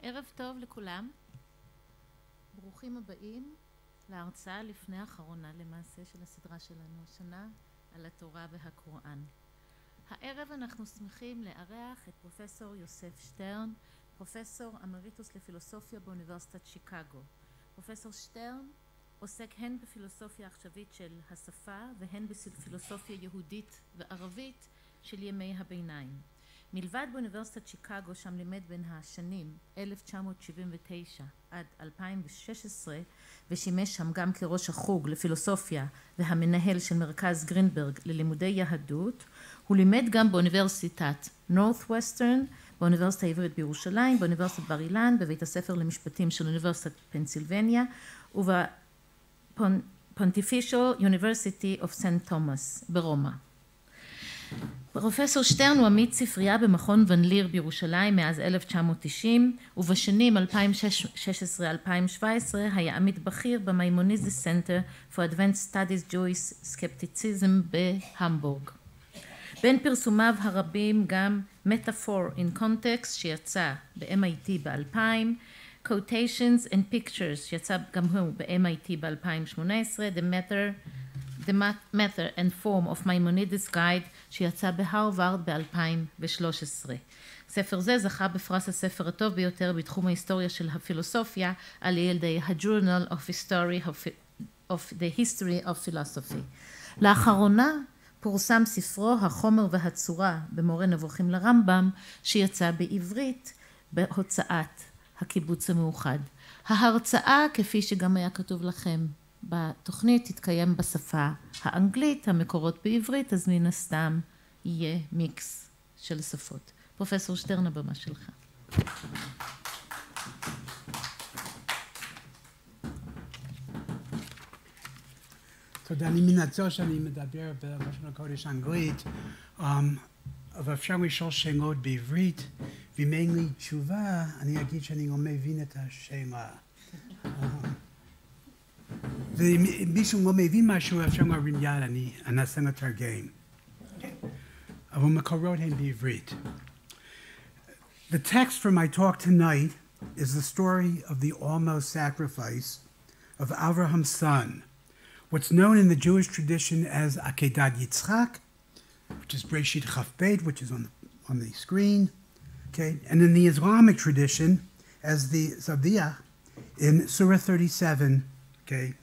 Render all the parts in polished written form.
ערב טוב לכולם. ברוכים הבאים להרצאה לפני האחרונה למעשה של הסדרה שלנו השנה על התורה והקוראן. הערב אנחנו שמחים לארח את פרופסור יוסף שטרן, פרופסור אמריטוס לפילוסופיה באוניברסיטת שיקגו. פרופסור שטרן עוסק הן בפילוסופיה עכשווית של השפה והן בפילוסופיה יהודית וערבית של ימי הביניים. מלבד באוניברסיטת שיקגו, שם לימד בין השנים 1979 עד 2016 ושימש שם גם כראש החוג לפילוסופיה והמנהל של מרכז גרינברג ללימודי יהדות, הוא לימד גם באוניברסיטת Northwestern, באוניברסיטה העברית בירושלים, באוניברסיטת בר אילן, בבית הספר למשפטים של אוניברסיטת פנסילבניה וב-Pontifical University of St. Thomas ברומא. פרופסור שטרן הוא עמית ספרייה במכון ון ליר בירושלים מאז 1990, ובשנים 2016-2017 היה עמית בכיר במימוניזם סנטר for Advanced Studies Jewish Skepticism בהמבורג. בין פרסומיו הרבים גם Metaphor in Context שיצא ב-MIT ב-2000, Quotations and Pictures שיצא גם הוא ב-MIT ב-2018, The Matter and Form of Maimonides Guide שיצא בהרווארד ב-2013. ספר זה זכה בפרס הספר הטוב ביותר בתחום ההיסטוריה של הפילוסופיה על ידי ה-Journal of the History of Philosophy. לאחרונה פורסם ספרו החומר והצורה במורה נבוכים לרמב"ם שיצא בעברית בהוצאת הקיבוץ המאוחד. ההרצאה, כפי שגם היה כתוב לכם בתוכנית, תתקיים בשפה האנגלית, המקורות בעברית, אז מן הסתם יהיה מיקס של שפות. פרופסור שטרן, הבמה שלך. תודה, אני מנצל שאני מדבר בלשון הקודש אנגלית, אבל אפשר לשאול שאלות בעברית, ואם אין לי תשובה, אני אגיד שאני לא מבין את השאלה. ואם מישהו לא מבין משהו, אפשר להרים יד, אני אנסה לתרגם. אבל מקורות הם בעברית. The text for my talk tonight is the story of the almost sacrifice of Abraham's son, what's known in the Jewish tradition as Aqedah Yitzchak, which is Breshit Chaf Bet, which is on the screen, okay, and in the Islamic tradition as the Zabiyah in Surah 37, okay,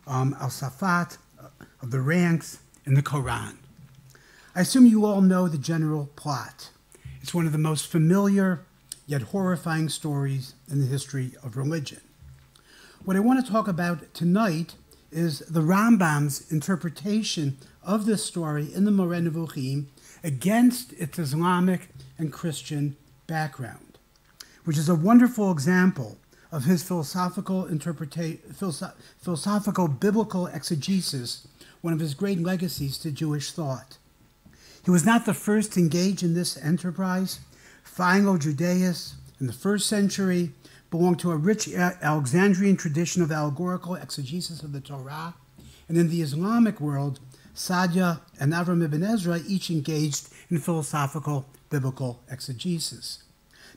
al-Safat, of the ranks in the Quran. I assume you all know the general plot. It's one of the most familiar yet horrifying stories in the history of religion. What I want to talk about tonight is the Rambam's interpretation of this story in the Moreh Nevuchim against its Islamic and Christian background, which is a wonderful example of his philosophical biblical exegesis, one of his great legacies to Jewish thought. He was not the first to engage in this enterprise. Philo-Judaeus in the first century belonged to a rich Alexandrian tradition of allegorical exegesis of the Torah, and in the Islamic world, Sadia and Avram ibn Ezra each engaged in philosophical biblical exegesis.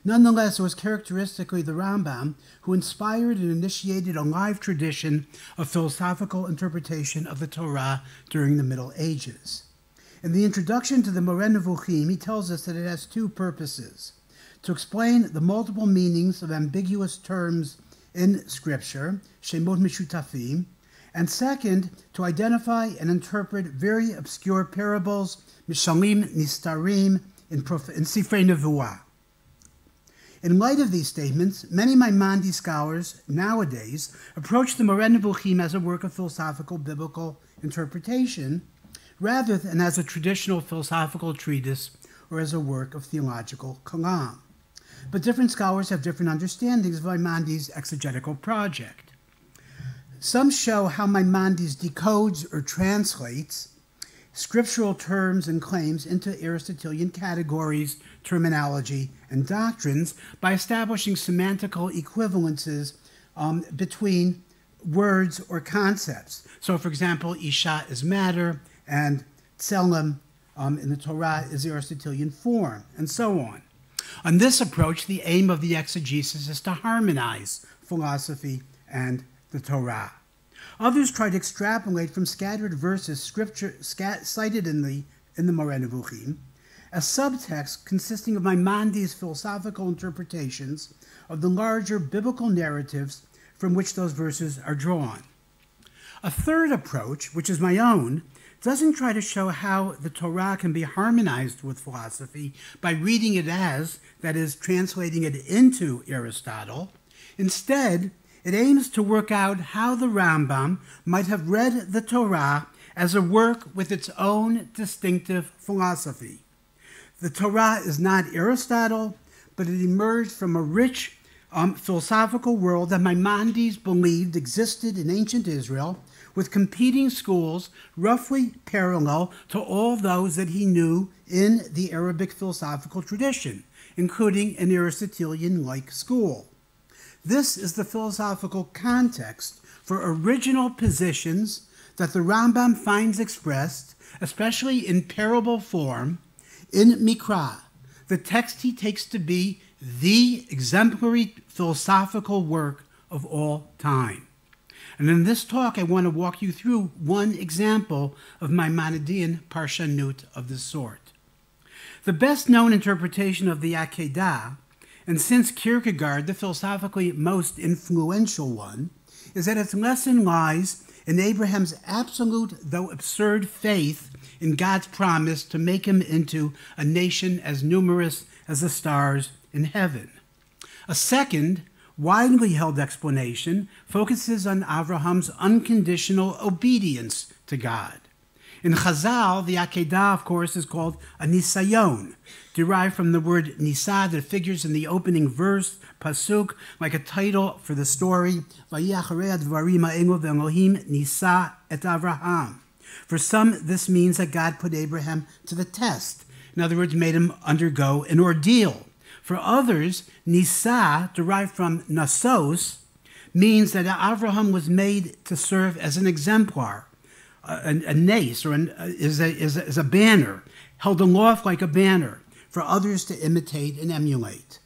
Nonetheless, it was characteristically the Rambam who inspired and initiated a live tradition of philosophical interpretation of the Torah during the Middle Ages. In the introduction to the Moreh Nevuchim, he tells us that it has two purposes: to explain the multiple meanings of ambiguous terms in Scripture, Shemot Mishutafim, and second, to identify and interpret very obscure parables, Mishalim Nistarim, in Sifrei Nevuah. In light of these statements, many Maimonides scholars nowadays approach the Moreh Nevuchim as a work of philosophical biblical interpretation, rather than as a traditional philosophical treatise or as a work of theological kalam. But different scholars have different understandings of Maimonides' exegetical project. Some show how Maimonides decodes or translates scriptural terms and claims into Aristotelian categories, terminology, and doctrines by establishing semantical equivalences between words or concepts. So, for example, Isha is matter, and Tselem in the Torah is the Aristotelian form, and so on. On this approach, the aim of the exegesis is to harmonize philosophy and the Torah. Others try to extrapolate from scattered verses scripture cited in the Moreh Nevuchim, a subtext consisting of Maimonides' philosophical interpretations of the larger biblical narratives from which those verses are drawn. A third approach, which is my own, doesn't try to show how the Torah can be harmonized with philosophy by reading it as, that is, translating it into Aristotle. Instead, it aims to work out how the Rambam might have read the Torah as a work with its own distinctive philosophy. The Torah is not Aristotle, but it emerged from a rich philosophical world that Maimonides believed existed in ancient Israel, with competing schools roughly parallel to all those that he knew in the Arabic philosophical tradition, including an Aristotelian-like school. This is the philosophical context for original positions that the Rambam finds expressed, especially in parable form, in Mikra, the text he takes to be the exemplary philosophical work of all time. And in this talk, I want to walk you through one example of Maimonidean parshanut of this sort. The best-known interpretation of the Aqedah, and since Kierkegaard, the philosophically most influential one, is that its lesson lies in Abraham's absolute, though absurd, faith in God's promise to make him into a nation as numerous as the stars in heaven. A second, widely held explanation focuses on Abraham's unconditional obedience to God. In Chazal, the Aqedah, of course, is called a nisayon, derived from the word nisa that figures in the opening verse, pasuk, like a title for the story, Vayacharei advarim ha'elu ve'Elohim nisa et Avraham. For some, this means that God put Abraham to the test. In other words, made him undergo an ordeal. For others, nisa, derived from nasos, means that Avraham was made to serve as an exemplar, a nace, or is a banner, held aloft like a banner, for others to imitate and emulate.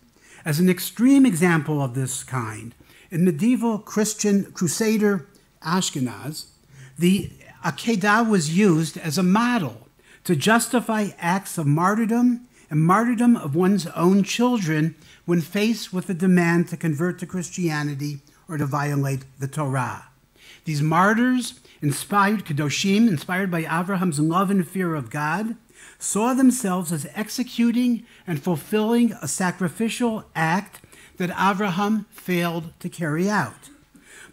As an extreme example of this kind, in medieval Christian Crusader Ashkenaz, the Aqedah was used as a model to justify acts of martyrdom and martyrdom of one's own children when faced with the demand to convert to Christianity or to violate the Torah. These martyrs, inspired Kedoshim, inspired by Abraham's love and fear of God, saw themselves as executing and fulfilling a sacrificial act that Abraham failed to carry out.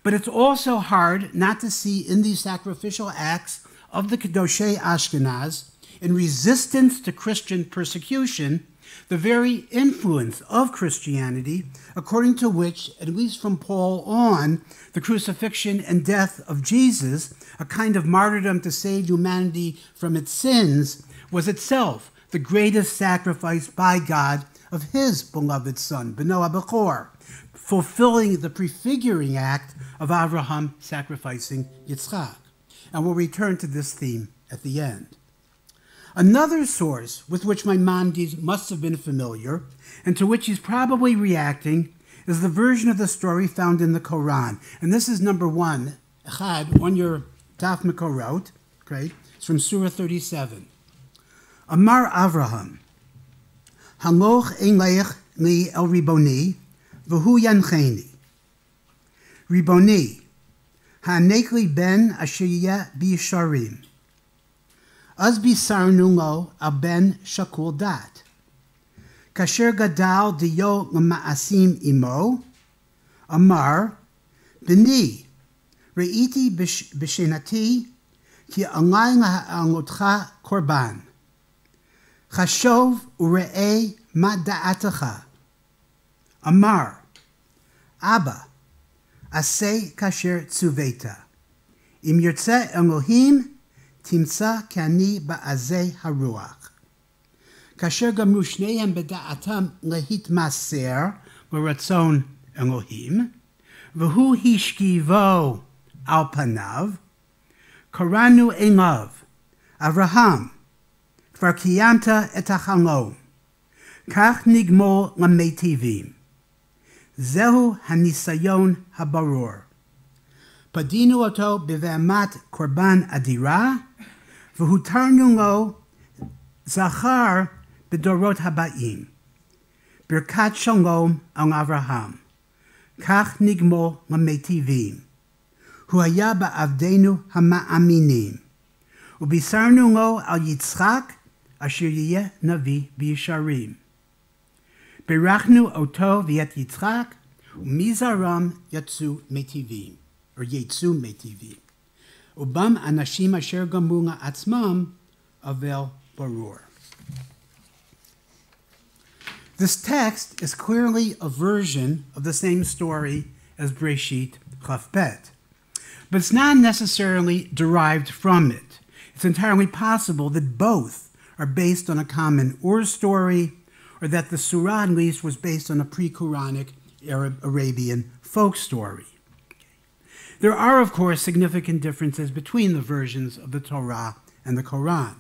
But it's also hard not to see in these sacrificial acts of the Kedoshei Ashkenaz, in resistance to Christian persecution, the very influence of Christianity, according to which, at least from Paul on, the crucifixion and death of Jesus, a kind of martyrdom to save humanity from its sins, was itself the greatest sacrifice by God of his beloved son, Beno HaBechor, fulfilling the prefiguring act of Abraham sacrificing Yitzchak. And we'll return to this theme at the end. Another source with which Maimonides must have been familiar, and to which he's probably reacting, is the version of the story found in the Quran. And this is number 1, Echad, on your Daf Mekorot, okay? It's from Surah 37. Amar Avraham, Haloch Eleich li el Riboni, v'hu yancheni. Riboni, ha'anek li ben asher yeh b'yisharim. Az bisarnu lo al ben shakul dat. Kasher gadal diyo l'ma'asim imo, Amar, B'ni, re'iti b'shenati, ki alay la'alotcha korban. Chashov ure'eh ma da'atacha. Amar, Abba, aseh kasher tzuveta. Im yirtzeh Elohim, timsa kani ba'azeh haruach. Kasher gamru shnehem beda'atam lehitmaser v'ratzon Elohim, v'hu hishkivo al panav, karanu elav, Avraham, kvar kiyamta et hachalom, כך נגמול למיטיבים. זהו הניסיון הברור. פדינו אותו בבהמת קורבן אדירה, והותרנו לו זכר בדורות הבאים. ברכת שלום על אברהם. כך נגמול למיטיבים. הוא היה בעבדנו המאמינים. ובישרנו לו על יצחק, אשר יהיה נביא בישרים. בירכנו אותו ואת יצחק, ומזרעם יצאו מיטיבים, או יצאו מיטיבים. ובם אנשים אשר גמרו לעצמם אבל ברור. This text is clearly a version of the same story as Breshit Chaf Bet, but it's not necessarily derived from it. It's entirely possible that both are based on a common Ur story, or that the surah at least was based on a pre-Quranic Arabian folk story. There are, of course, significant differences between the versions of the Torah and the Quran.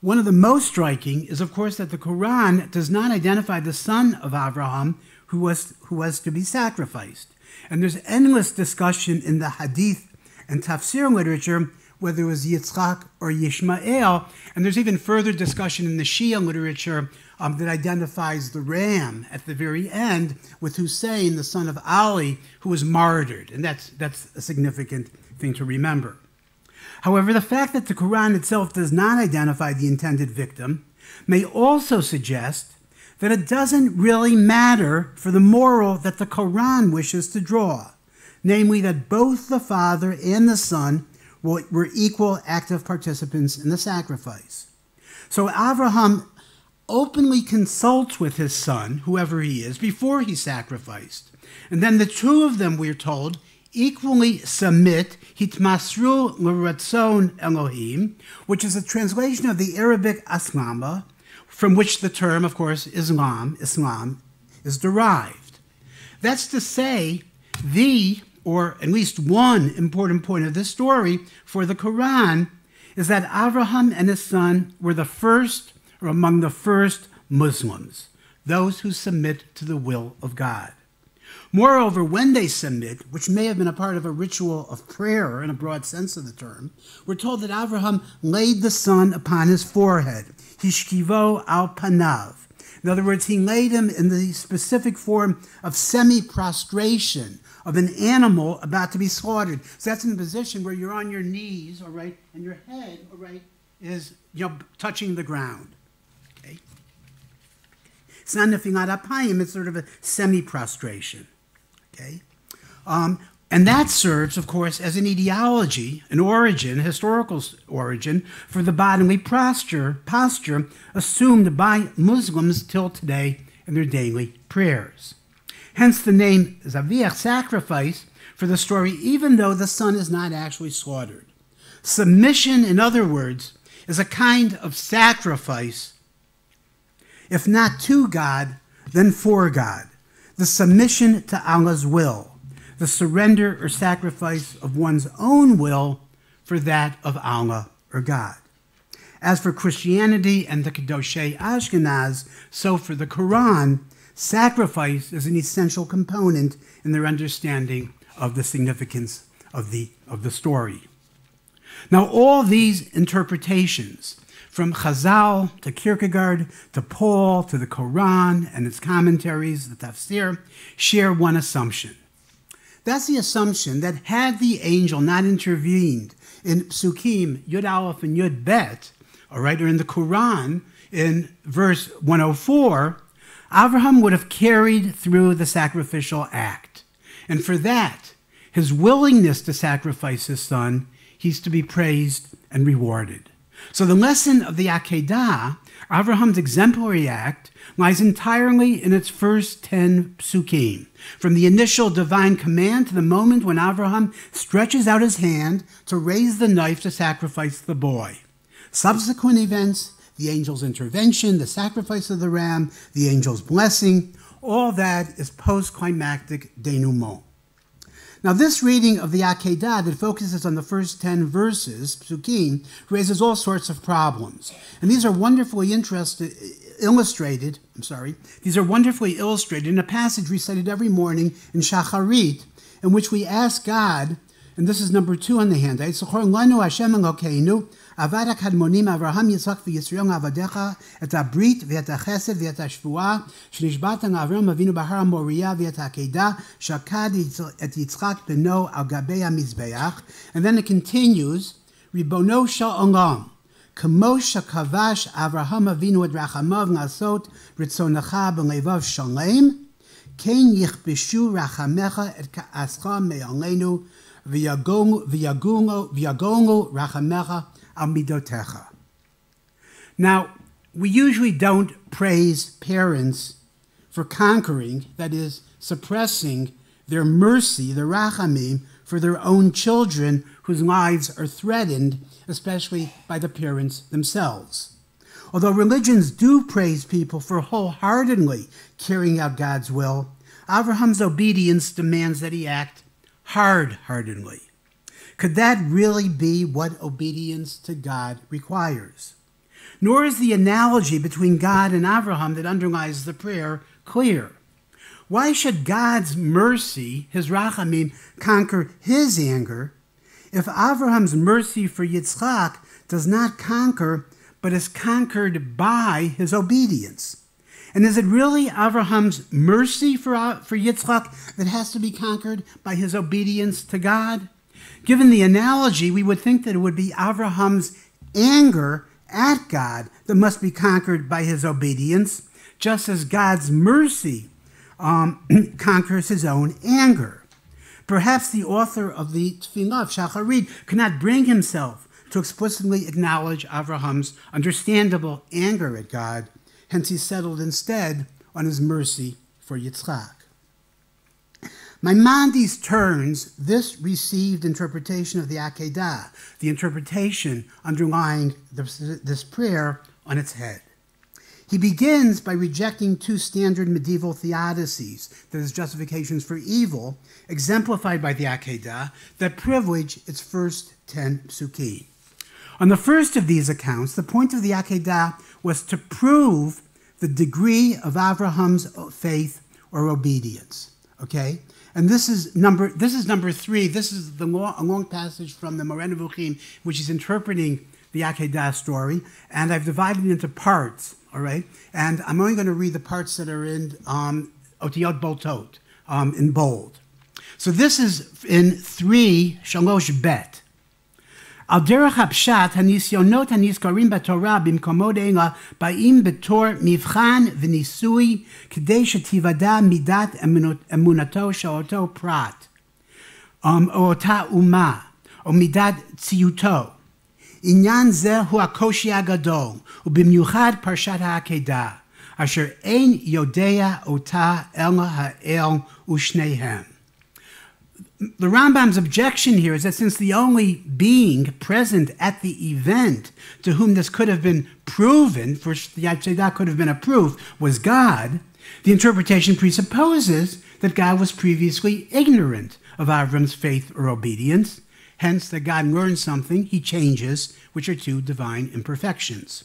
One of the most striking is, of course, that the Quran does not identify the son of Abraham who was to be sacrificed. And there's endless discussion in the Hadith and Tafsir literature whether it was Yitzchak or Yishmael, and there's even further discussion in the Shia literature that identifies the ram at the very end with Hussein, the son of Ali, who was martyred, and that's a significant thing to remember. However, the fact that the Quran itself does not identify the intended victim may also suggest that it doesn't really matter for the moral that the Quran wishes to draw, namely that both the father and the son were equal active participants in the sacrifice. So Abraham openly consults with his son, whoever he is, before he's sacrificed. And then the two of them, we're told, equally submit, hitmasru l'ratzon Elohim, which is a translation of the Arabic aslama, from which the term, of course, Islam is derived. That's to say, or at least one important point of this story for the Quran is that Abraham and his son were the first, or among the first Muslims, those who submit to the will of God. Moreover, when they submit, which may have been a part of a ritual of prayer in a broad sense of the term, we're told that Abraham laid the son upon his forehead, hishkivo al panav. In other words, he laid him in the specific form of semi-prostration, of an animal about to be slaughtered. So that's in a position where you're on your knees, all right, and your head, all right, is touching the ground. Okay? It's not nefilat apayim, it's sort of a semi-prostration. Okay? And that serves, of course, as an etiology, an origin, a historical origin, for the bodily posture assumed by Muslims till today in their daily prayers. Hence the name Zaviach, sacrifice, for the story, even though the son is not actually slaughtered. Submission, in other words, is a kind of sacrifice, if not to God, then for God. The submission to Allah's will, the surrender or sacrifice of one's own will for that of Allah or God. As for Christianity and the Kedoshei Ashkenaz, so for the Quran, sacrifice is an essential component in their understanding of the significance of the story. Now, all these interpretations, from Chazal to Kierkegaard to Paul to the Quran and its commentaries, the Tafsir, share one assumption. That's the assumption that had the angel not intervened in Psukim, Yud Aleph and Yud Bet, all right, or in the Quran, in verse 104, Abraham would have carried through the sacrificial act. And for that, his willingness to sacrifice his son, he's to be praised and rewarded. So the lesson of the Aqedah, Abraham's exemplary act, lies entirely in its first 10 psukim, from the initial divine command to the moment when Abraham stretches out his hand to raise the knife to sacrifice the boy. Subsequent events, the angel's intervention, the sacrifice of the ram, the angel's blessing, all that is post-climactic denouement. Now, this reading of the Aqedah that focuses on the first 10 verses, psukim, raises all sorts of problems. And these are wonderfully illustrated in a passage recited every morning in Shacharit, in which we ask God, and this is number 2 on the handout, Zechor lanu Hashem Elokeinu, avad hakadmonim Avraham, Yitzchak v'Yisrael avadecha, et habrit v'et hachesed v'et hashvuah, shenishbatan Avraham Avinu bahar Moriah v'et Aqedah, shakad et Yitzchak beno al gabei hamizbeach. And then it continues, Ribono shel olam, kamo shekavash Avraham Avinu et rachamav na'asot ritzonecha b'levav shalem, ken yichbeshu rachamecha et ka'ascha me'aleinu, v'yagongu rachamecha al midotecha. Now, we usually don't praise parents for conquering, that is, suppressing their mercy, their rachamim, for their own children whose lives are threatened, especially by the parents themselves. Although religions do praise people for wholeheartedly carrying out God's will, Abraham's obedience demands that he act hard-heartedly. Could that really be what obedience to God requires? Nor is the analogy between God and Abraham that underlies the prayer clear. Why should God's mercy, his rachamim, conquer his anger if Abraham's mercy for Yitzchak does not conquer, but is conquered by his obedience? And is it really Abraham's mercy for Yitzchak that has to be conquered by his obedience to God? Given the analogy, we would think that it would be Abraham's anger at God that must be conquered by his obedience, just as God's mercy conquers his own anger. Perhaps the author of the Tefillah of Shacharit could not bring himself to explicitly acknowledge Abraham's understandable anger at God. Hence, he settled instead on his mercy for Yitzchak. Maimonides turns this received interpretation of the Aqedah, the interpretation underlying this prayer, on its head. He begins by rejecting 2 standard medieval theodicies, that is, justifications for evil, exemplified by the Aqedah, that privilege its first 10 psukim. On the first of these accounts, the point of the Aqedah was to prove the degree of Abraham's faith or obedience. Okay? And this is number 3. This is a long passage from the Moreh Nevuchim, which is interpreting the Aqedah story, and I've divided it into parts, all right? And I'm only going to read the parts that are in Otiyot Boltot, in bold. So this is in 3, Shalosh Bet. Al derech hapshat hanisyonot hanizkarim b'Torah b'mkomot ela ba'im b'tor mivchan v'nisui k'dei shetivada midat emunato she'oto prat o ota uma o midat tziyuto. Inyan ze hu hakoshi hagadol ובמיוחד פרשת העקדה, אשר אין יודע אותה אלא האל ושניהם. The Rambam's objection here is that since the only being present at the event to whom this could have been proven, for the Aqedah could have been approved, was God, the interpretation presupposes that God was previously ignorant of Avram's faith or obedience, hence that God learns something, he changes, which are 2 divine imperfections.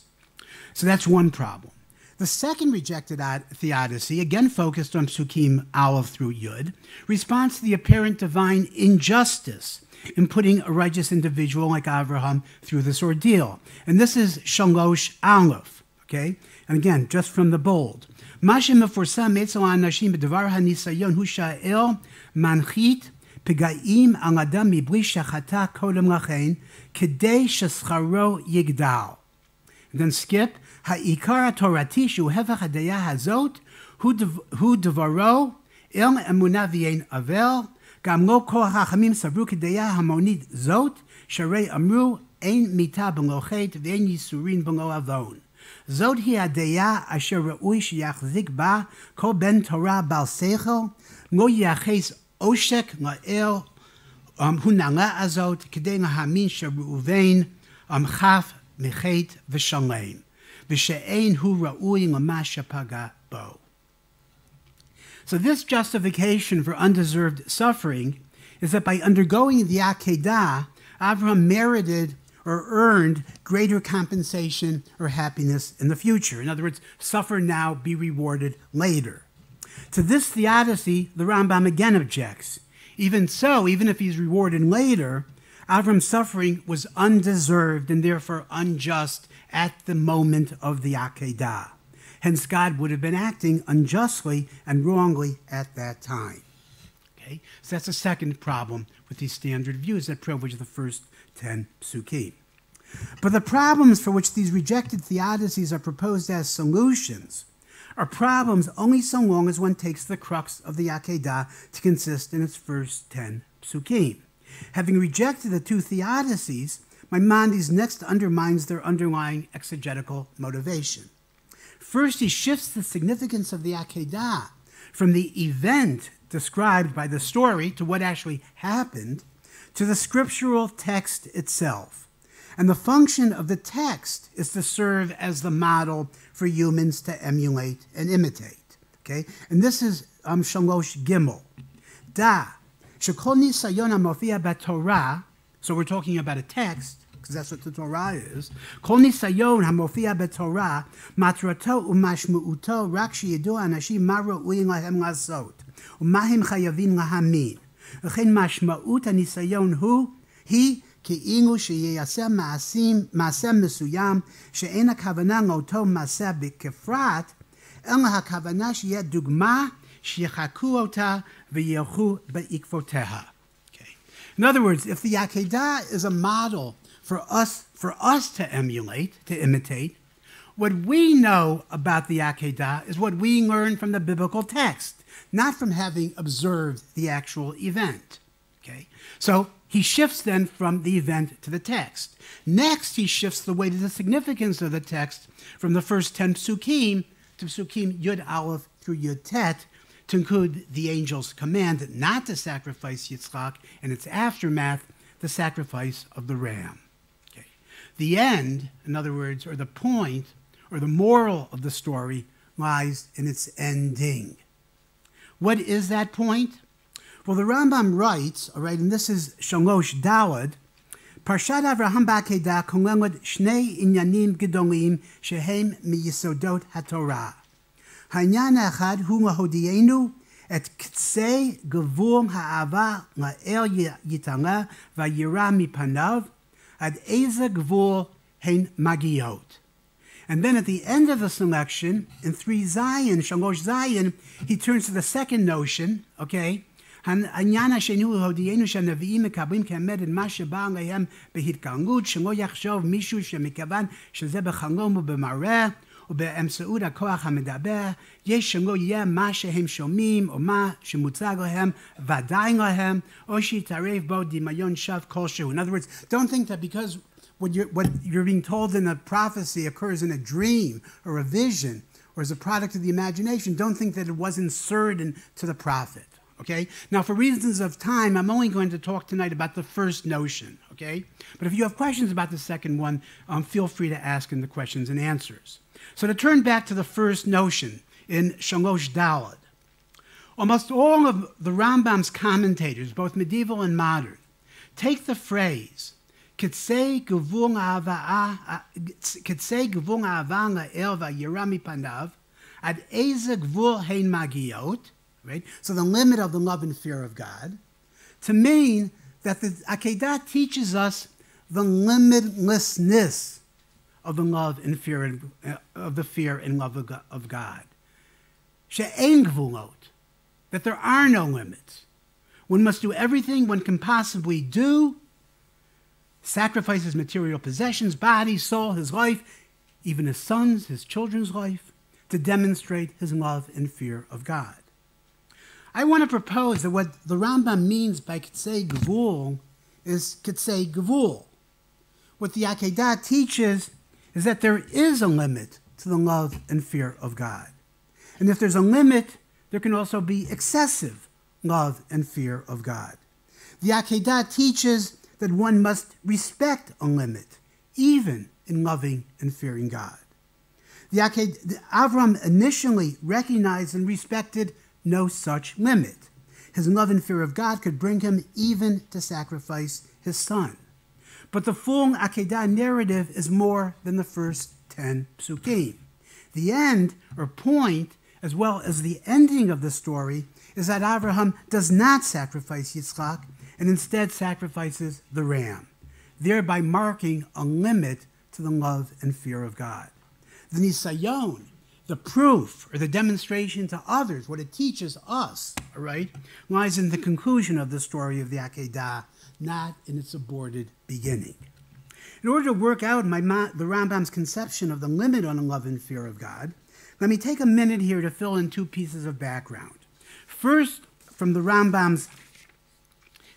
So that's one problem. The second rejected theodicy, again focused on Psukim Aleph through Yud, responds to the apparent divine injustice in putting a righteous individual like Abraham through this ordeal. And this is Shalosh Aleph, okay? And again, just from the bold. Ma shemeforsam etzel ha'anashim b'devar ha'nisayon hu sha'el manchit pega'im al adam mibli shechata kodem lachein kedei shescharo yigdal. And then skip. Ha'ikar ha'torati shu hefach ha'daya hazot hu devaro el emunah v'yein avel gam lo kol ha'chachamim sabru kedaya hamonit zot sharei amru ein mita b'lo chet v'ein yisurin b'lo avon. Zot hi ha'daya asher ra'ui sheyachzik ba kol ben Torah bal seichel lo yaches oshek la'el hu na'la azot kedei lahamin sheru'uvein chaf mechet v'shalem. So this justification for undeserved suffering is that by undergoing the Aqedah, Avraham merited or earned greater compensation or happiness in the future. In other words, suffer now, be rewarded later. To this theodicy, the Rambam again objects. Even so, even if he's rewarded later, Avram's suffering was undeserved and therefore unjust at the moment of the Aqedah. Hence, God would have been acting unjustly and wrongly at that time. Okay? So that's the second problem with these standard views that privilege the first 10 psukim. But the problems for which these rejected theodicies are proposed as solutions are problems only so long as one takes the crux of the Aqedah to consist in its first 10 psukim. Having rejected the two theodicies, Maimonides next undermines their underlying exegetical motivation. First, he shifts the significance of the Aqedah from the event described by the story to what actually happened to the scriptural text itself. And the function of the text is to serve as the model for humans to emulate and imitate. Okay? And this is Shalosh Gimel. Da, shekol nisayon hamofia b'Torah, so we're talking about a text, because that's what the Torah is. Kol nisayon hamofia b'Torah, matrato umashmu'uto, rak sheyidu anashim ma ro'uyin lahem lasot, umahim chayavim lahamin. V'chein mashma'ut hanisayon hi כאילו שייעשה מעשה מסוים שאין הכוונה לאותו מעשה בכפרט, אלא הכוונה שיהיה דוגמה שיחקו אותה וילכו בעקבותיה. Okay. In other words, if the Aqedah is a model for us to emulate, to imitate, what we know about the Aqedah is what we learn from the biblical text, not from having observed the actual event. Okay? So he shifts then from the event to the text. Next, he shifts the weight of the significance of the text from the first 10 psukim to psukim Yud Aleph through Yud Tet, to include the angel's command not to sacrifice Yitzchak and its aftermath, the sacrifice of the ram. Okay. The end, in other words, or the point, or the moral of the story lies in its ending. What is that point? Well, the Rambam writes, all right, and this is Shalosh Daled, Parshat Avraham ba'Aqedah kolelet shnei inyanim gedolim shehem miyisodot haTorah. Ha'inyan ha'echad hu lahodienu et ktsei gevul ha'ava la'el yitala va'yira mipanav ad eze gevul hein magiot. And then at the end of the selection, in 3 Zion, Shalosh Zion, he turns to the second notion, okay, העניין השני הוא הודיענו שהנביאים מקבלים כאמת את מה שבא עליהם בהתגלות, שלא יחשוב מישהו שמכיוון שזה בחלום ובמראה ובאמצעות הכוח המדבר, יש שלא יהיה מה שהם שומעים או מה שמוצג להם ודאי להם, או שיתערב בו דמיון שווא כלשהו. In other words, don't think that because what you're being told in a prophecy occurs in a dream or a vision or as a product of the imagination, don't think that it was inserted to the prophet. Okay? Now, for reasons of time, I'm only going to talk tonight about the first notion. Okay? But if you have questions about the second one, feel free to ask in the questions and answers. So to turn back to the first notion in Shalosh Daled, almost all of the Rambam's commentators, both medieval and modern, take the phrase "Kitsei gevul ha'ava la'el va'yira mipanav ad eze gvul hein magiot." Right? So the limit of the love and fear of God, to mean that the Aqedah teaches us the limitlessness of the love and fear of the fear and love of God. She'ein gvulot, that there are no limits. One must do everything one can possibly do, sacrifice his material possessions, body, soul, his life, even his son's, his children's life, to demonstrate his love and fear of God. I want to propose that what the Rambam means by Kitsei Gvul is Kitsei Gvul. What the Aqedah teaches is that there is a limit to the love and fear of God. And if there's a limit, there can also be excessive love and fear of God. The Aqedah teaches that one must respect a limit, even in loving and fearing God. Avram initially recognized and respected no such limit. his love and fear of God could bring him even to sacrifice his son. But the full Aqedah narrative is more than the first 10 psukim. The end, or point, as well as the ending of the story, is that Abraham does not sacrifice Yitzchak and instead sacrifices the ram, thereby marking a limit to the love and fear of God. The nisayon, the proof or the demonstration to others, what it teaches us, all right, lies in the conclusion of the story of the Aqedah, not in its aborted beginning. In order to work out the Rambam's conception of the limit on the love and fear of God, let me take a minute here to fill in two pieces of background. First, from the Rambam's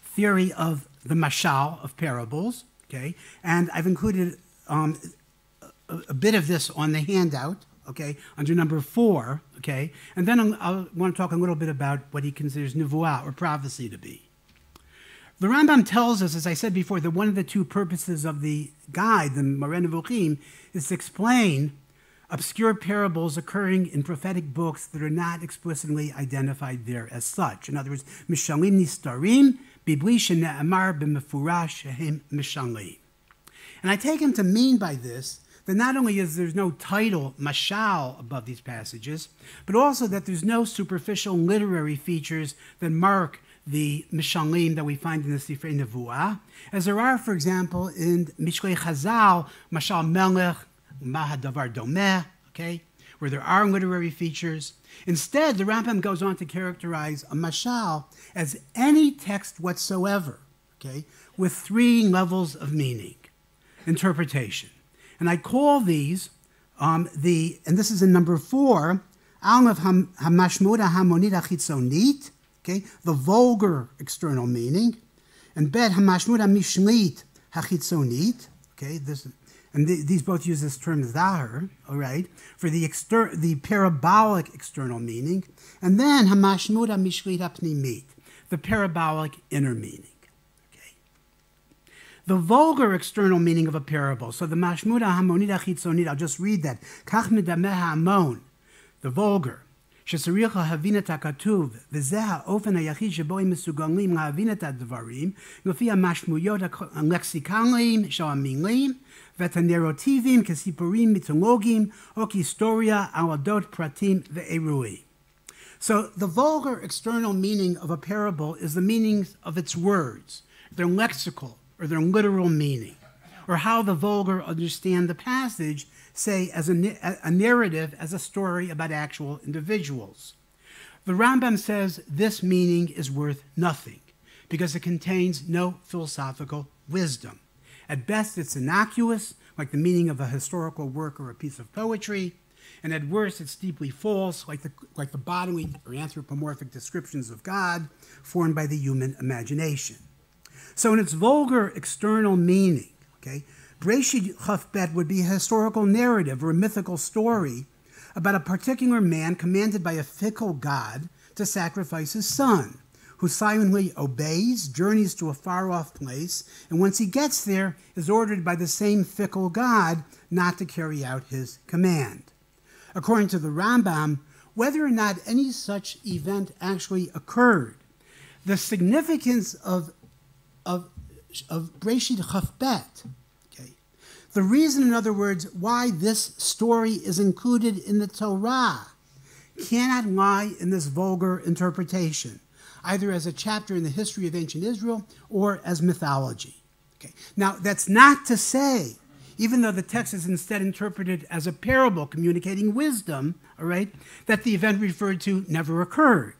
theory of the mashal, of parables, okay, and I've included a bit of this on the handout, okay, under number 4, okay, and then I want to talk a little bit about what he considers nevuah, or prophecy, to be. The Rambam tells us, as I said before, that one of the two purposes of the guide, the Moreh Nevuchim, is to explain obscure parables occurring in prophetic books that are not explicitly identified there as such. In other words, mishalim nistarim, bibli shene'amar b'mefurash shehem mishalim. And I take him to mean by this that not only is there no title, mashal, above these passages, but also that there's no superficial literary features that mark the mishalim that we find in the Sifrei Nevuah, as there are, for example, in Mishlei Chazal, Mashal Melech, Mahadavar Domeh, okay, where there are literary features. Instead, the Rambam goes on to characterize a mashal as any text whatsoever, okay, with 3 levels of meaning, interpretation. And I call these, and this is in number 4, Aleph Hamashmuda Hamonit Achitzonit, okay, the vulgar external meaning, and Bet Hamashmud HaMishlit HaChitzonit, okay, these both use this term zahar, all right, for the parabolic external meaning, and then Hamashmud HaMishlit HaPnimit, the parabolic inner meaning. Okay. The vulgar external meaning of a parable, so the Mashmud HaHamonit HaChitzonit, I'll just read that, Kach Medameh HaAmon, the vulgar, שצריך להבין את הכתוב, וזה האופן היחיד שבו הם מסוגלים להבין את הדברים, לפי המשמעויות הלקסיקליים של המילים, ואת הנרטיבים כסיפורים מיתולוגיים, או כהיסטוריה על אודות פרטים ואירועים. So the vulgar external meaning of a parable is the meanings of its words, their lexical or their literal meaning, or how the vulgar understand the passage, say, as a narrative, as a story about actual individuals. The Rambam says this meaning is worth nothing because it contains no philosophical wisdom. At best, it's innocuous, like the meaning of a historical work or a piece of poetry, and at worst, it's deeply false, like the bodily or anthropomorphic descriptions of God formed by the human imagination. So in its vulgar external meaning, okay, Breshit Chafbet would be a historical narrative or a mythical story about a particular man commanded by a fickle God to sacrifice his son, who silently obeys, journeys to a far-off place, and once he gets there, is ordered by the same fickle God not to carry out his command. According to the Rambam, whether or not any such event actually occurred, the significance of Breshit Chafbet, the reason, in other words, why this story is included in the Torah cannot lie in this vulgar interpretation, either as a chapter in the history of ancient Israel or as mythology. Okay. Now, that's not to say, even though the text is instead interpreted as a parable communicating wisdom, all right, that the event referred to never occurred.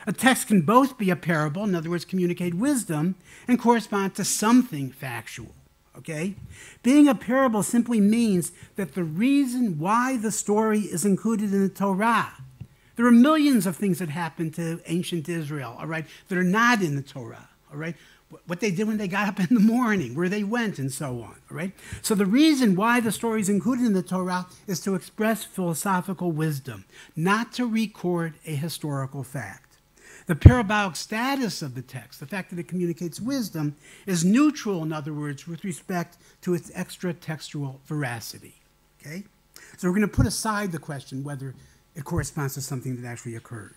A text can both be a parable, in other words, communicate wisdom, and correspond to something factual. Okay? Being a parable simply means that the reason why the story is included in the Torah, there are millions of things that happened to ancient Israel, all right, that are not in the Torah, all right? What they did when they got up in the morning, where they went, and so on, all right? So the reason why the story is included in the Torah is to express philosophical wisdom, not to record a historical fact. The parabolic status of the text, the fact that it communicates wisdom, is neutral, in other words, with respect to its extra-textual veracity. Okay? So we're going to put aside the question whether it corresponds to something that actually occurred.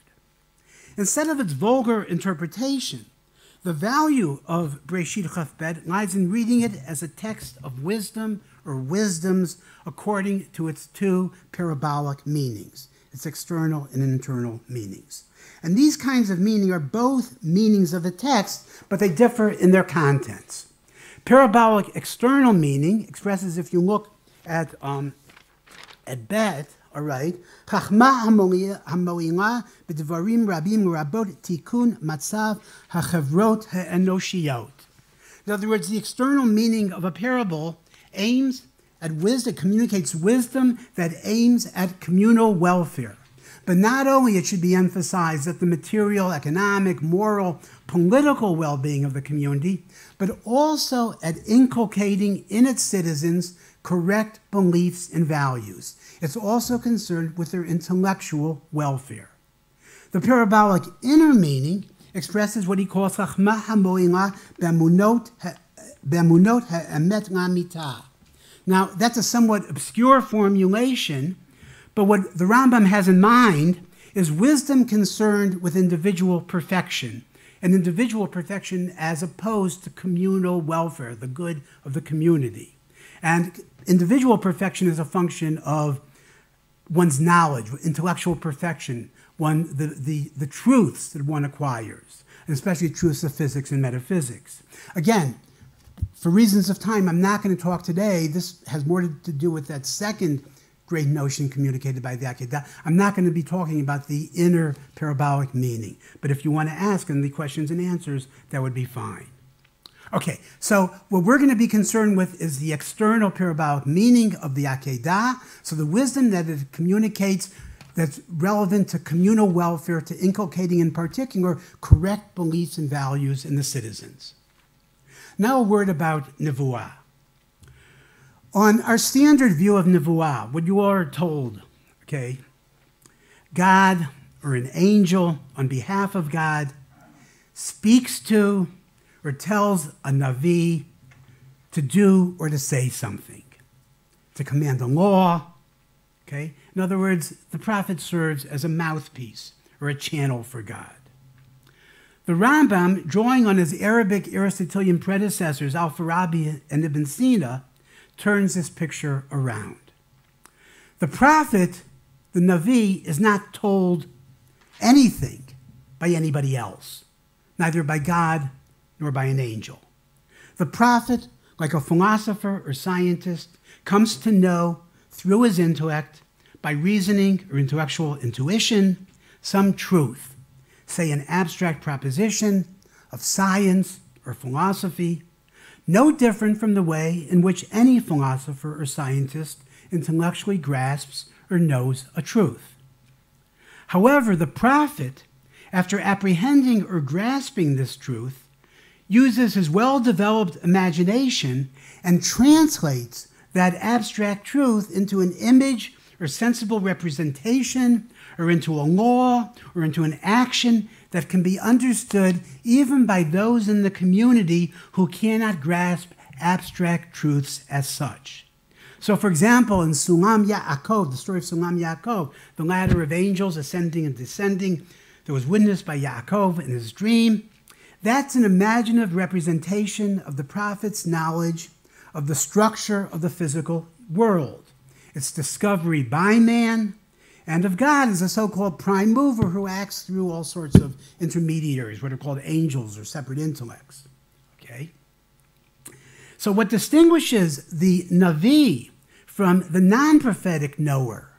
Instead of its vulgar interpretation, the value of Breshit Chaf Bet lies in reading it as a text of wisdom or wisdoms according to its two parabolic meanings, its external and internal meanings. And these kinds of meaning are both meanings of the text, but they differ in their contents. Parabolic external meaning expresses, if you look at Bet, all right, Chachma hamoila b'dvarim rabim rabot tikun matzav hachavrot ha'enoshiyot. In other words, the external meaning of a parable aims at wisdom, communicates wisdom that aims at communal welfare. But not only it should be emphasized that the material, economic, moral, political well-being of the community, but also at inculcating in its citizens correct beliefs and values. It's also concerned with their intellectual welfare. The parabolic inner meaning expresses what he calls chachma hamoila be'amunot ha'emet la'amita. Now, that's a somewhat obscure formulation, but what the Rambam has in mind is wisdom concerned with individual perfection, and individual perfection as opposed to communal welfare, the good of the community. And individual perfection is a function of one's knowledge, intellectual perfection, the truths that one acquires, and especially truths of physics and metaphysics. Again, for reasons of time, I'm not going to talk today. This has more to do with that second great notion communicated by the Aqedah. I'm not going to be talking about the inner parabolic meaning. But if you want to ask in the questions and answers, that would be fine. Okay, so what we're going to be concerned with is the external parabolic meaning of the Aqedah, so the wisdom that it communicates that's relevant to communal welfare, to inculcating in particular correct beliefs and values in the citizens. Now a word about Nevuah. On our standard view of Nevuah, what you are told, okay, God or an angel on behalf of God speaks to or tells a Navi to do or to say something, to command a law, okay? In other words, the prophet serves as a mouthpiece or a channel for God. The Rambam, drawing on his Arabic Aristotelian predecessors, Al-Farabi and Ibn Sina, turns this picture around. The prophet, the Navi, is not told anything by anybody else, neither by God nor by an angel. The prophet, like a philosopher or scientist, comes to know through his intellect, by reasoning or intellectual intuition, some truth, say an abstract proposition of science or philosophy, no different from the way in which any philosopher or scientist intellectually grasps or knows a truth. However, the prophet, after apprehending or grasping this truth, uses his well-developed imagination and translates that abstract truth into an image or sensible representation, or into a law, or into an action that can be understood even by those in the community who cannot grasp abstract truths as such. So, for example, in Sulam Yaakov, the story of Sulam Yaakov, the ladder of angels ascending and descending that was witnessed by Yaakov in his dream, that's an imaginative representation of the prophet's knowledge of the structure of the physical world, its discovery by man, and of God as a so-called prime mover who acts through all sorts of intermediaries, what are called angels or separate intellects. Okay? So what distinguishes the Navi from the non-prophetic knower,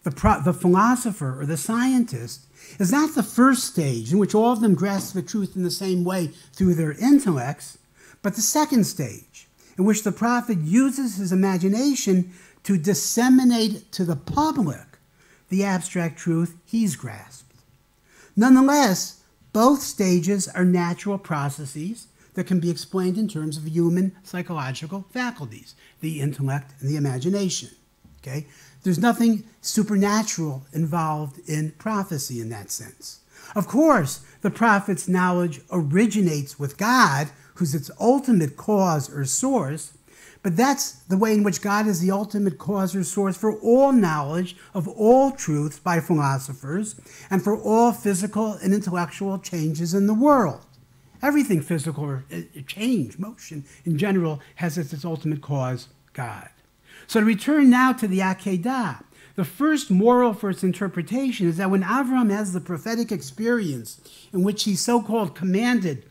the philosopher or the scientist, is not the first stage in which all of them grasp the truth in the same way through their intellects, but the second stage in which the prophet uses his imagination to disseminate to the public the abstract truth he's grasped. Nonetheless, both stages are natural processes that can be explained in terms of human psychological faculties, the intellect and the imagination. Okay? There's nothing supernatural involved in prophecy in that sense. Of course, the prophet's knowledge originates with God, who's its ultimate cause or source, But that's the way in which God is the ultimate cause or source for all knowledge of all truths by philosophers and for all physical and intellectual changes in the world. Everything physical or change, motion in general, has as its ultimate cause God. So to return now to the Aqedah, the first moral for its interpretation is that when Avraham has the prophetic experience in which he's so-called commanded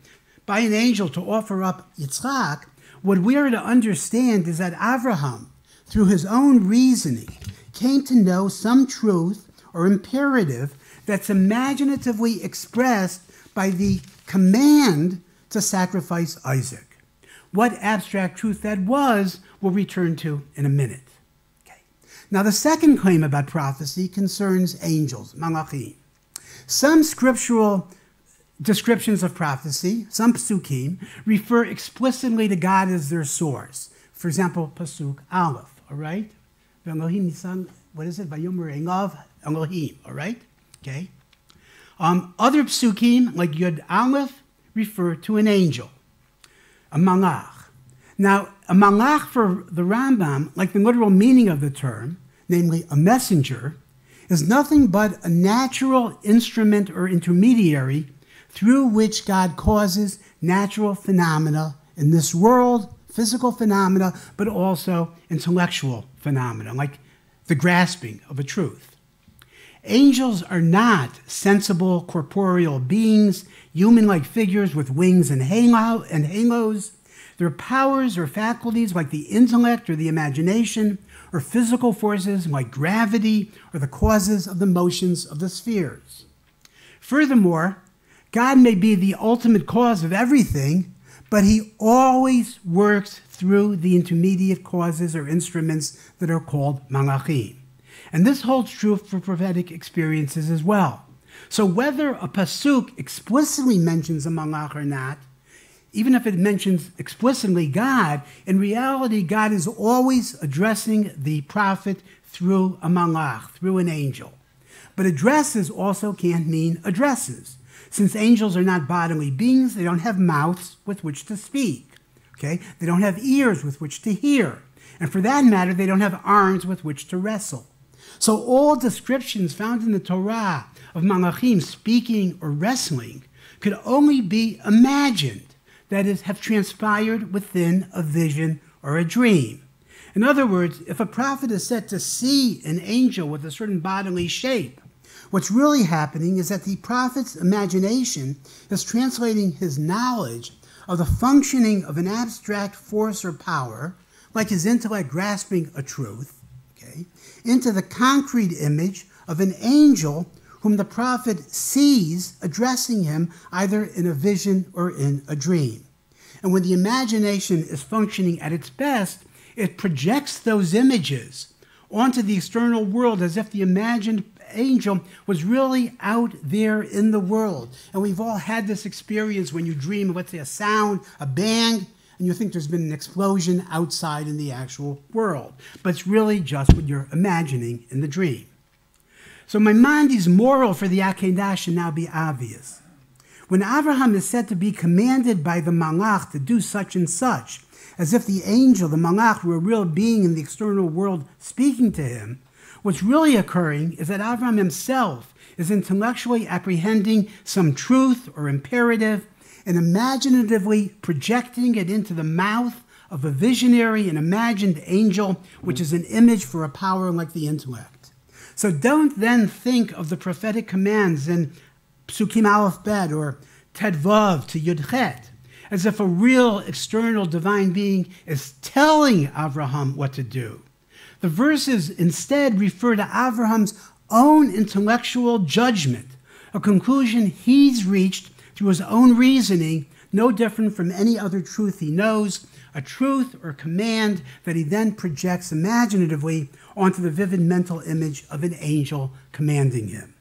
by an angel to offer up Yitzchak, what we are to understand is that Avraham, through his own reasoning, came to know some truth or imperative that's imaginatively expressed by the command to sacrifice Isaac. What abstract truth that was, we'll return to in a minute. Okay. Now, the second claim about prophecy concerns angels, malachim. Some scriptural descriptions of prophecy, some psukim, refer explicitly to God as their source. For example, pasuk aleph, all right? Elohim nisan, what is it? Vayomer Elav Elohim, all right? Okay. Other psukim, like Yud Aleph, refer to an angel, a malach. Now, a malach for the Rambam, like the literal meaning of the term, namely a messenger, is nothing but a natural instrument or intermediary through which God causes natural phenomena in this world, physical phenomena, but also intellectual phenomena, like the grasping of a truth. Angels are not sensible, corporeal beings, human-like figures with wings and halos. Their powers or faculties, like the intellect or the imagination, or physical forces like gravity or the causes of the motions of the spheres. Furthermore, God may be the ultimate cause of everything, but he always works through the intermediate causes or instruments that are called malachim. And this holds true for prophetic experiences as well. So whether a pasuk explicitly mentions a malach or not, even if it mentions explicitly God, in reality, God is always addressing the prophet through a malach, through an angel. But addresses also can't mean addresses. Since angels are not bodily beings, they don't have mouths with which to speak. Okay? They don't have ears with which to hear. And for that matter, they don't have arms with which to wrestle. So all descriptions found in the Torah of malachim speaking or wrestling could only be imagined, that is, have transpired within a vision or a dream. In other words, if a prophet is said to see an angel with a certain bodily shape, what's really happening is that the prophet's imagination is translating his knowledge of the functioning of an abstract force or power, like his intellect grasping a truth, okay, into the concrete image of an angel whom the prophet sees addressing him either in a vision or in a dream. And when the imagination is functioning at its best, it projects those images onto the external world as if the imagined angel was really out there in the world. And we've all had this experience when you dream of, let's say, a sound, a bang, and you think there's been an explosion outside in the actual world. But it's really just what you're imagining in the dream. So Maimonides' moral for the Aqedah should now be obvious. When Avraham is said to be commanded by the malach to do such and such, as if the angel, the malach, were a real being in the external world speaking to him, what's really occurring is that Avraham himself is intellectually apprehending some truth or imperative and imaginatively projecting it into the mouth of a visionary and imagined angel, which is an image for a power like the intellect. So don't then think of the prophetic commands in Psukim Aleph Bet or Ted Vav to Yud Chet as if a real external divine being is telling Avraham what to do. The verses instead refer to Avraham's own intellectual judgment, a conclusion he's reached through his own reasoning, no different from any other truth he knows, a truth or command that he then projects imaginatively onto the vivid mental image of an angel commanding him.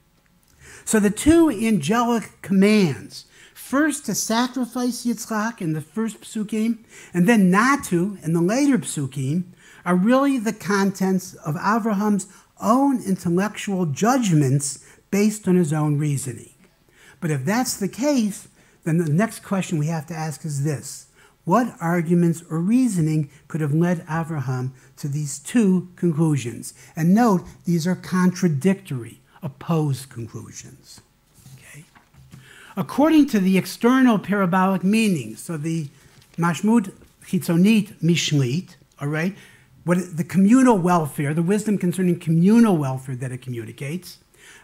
So the two angelic commands, first to sacrifice Yitzchak in the first psukim, and then not to in the later psukim, are really the contents of Avraham's own intellectual judgments based on his own reasoning. But if that's the case, then the next question we have to ask is this: what arguments or reasoning could have led Avraham to these two conclusions? And note, these are contradictory, opposed conclusions. Okay? According to the external parabolic meanings, so the mashmud chitzonit mishlit, all right, the communal welfare, the wisdom concerning communal welfare that it communicates,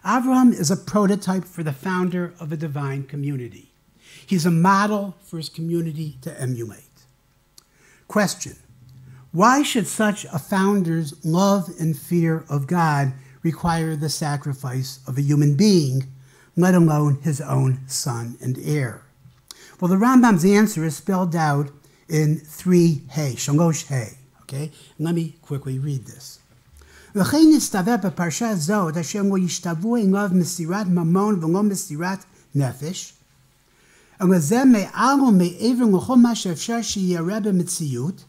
Avraham is a prototype for the founder of a divine community. He's a model for his community to emulate. Question: why should such a founder's love and fear of God require the sacrifice of a human being, let alone his own son and heir? Well, the Rambam's answer is spelled out in 3 Shalosh Hey. Okay, let me quickly read this. וכן נסתבר בפרשה זאת, אשר לא ישתוו אליו מסירת ממון ולא מסירת נפש, אלא זה מעל ומעבר לכל מה שאפשר שיראה במציאות,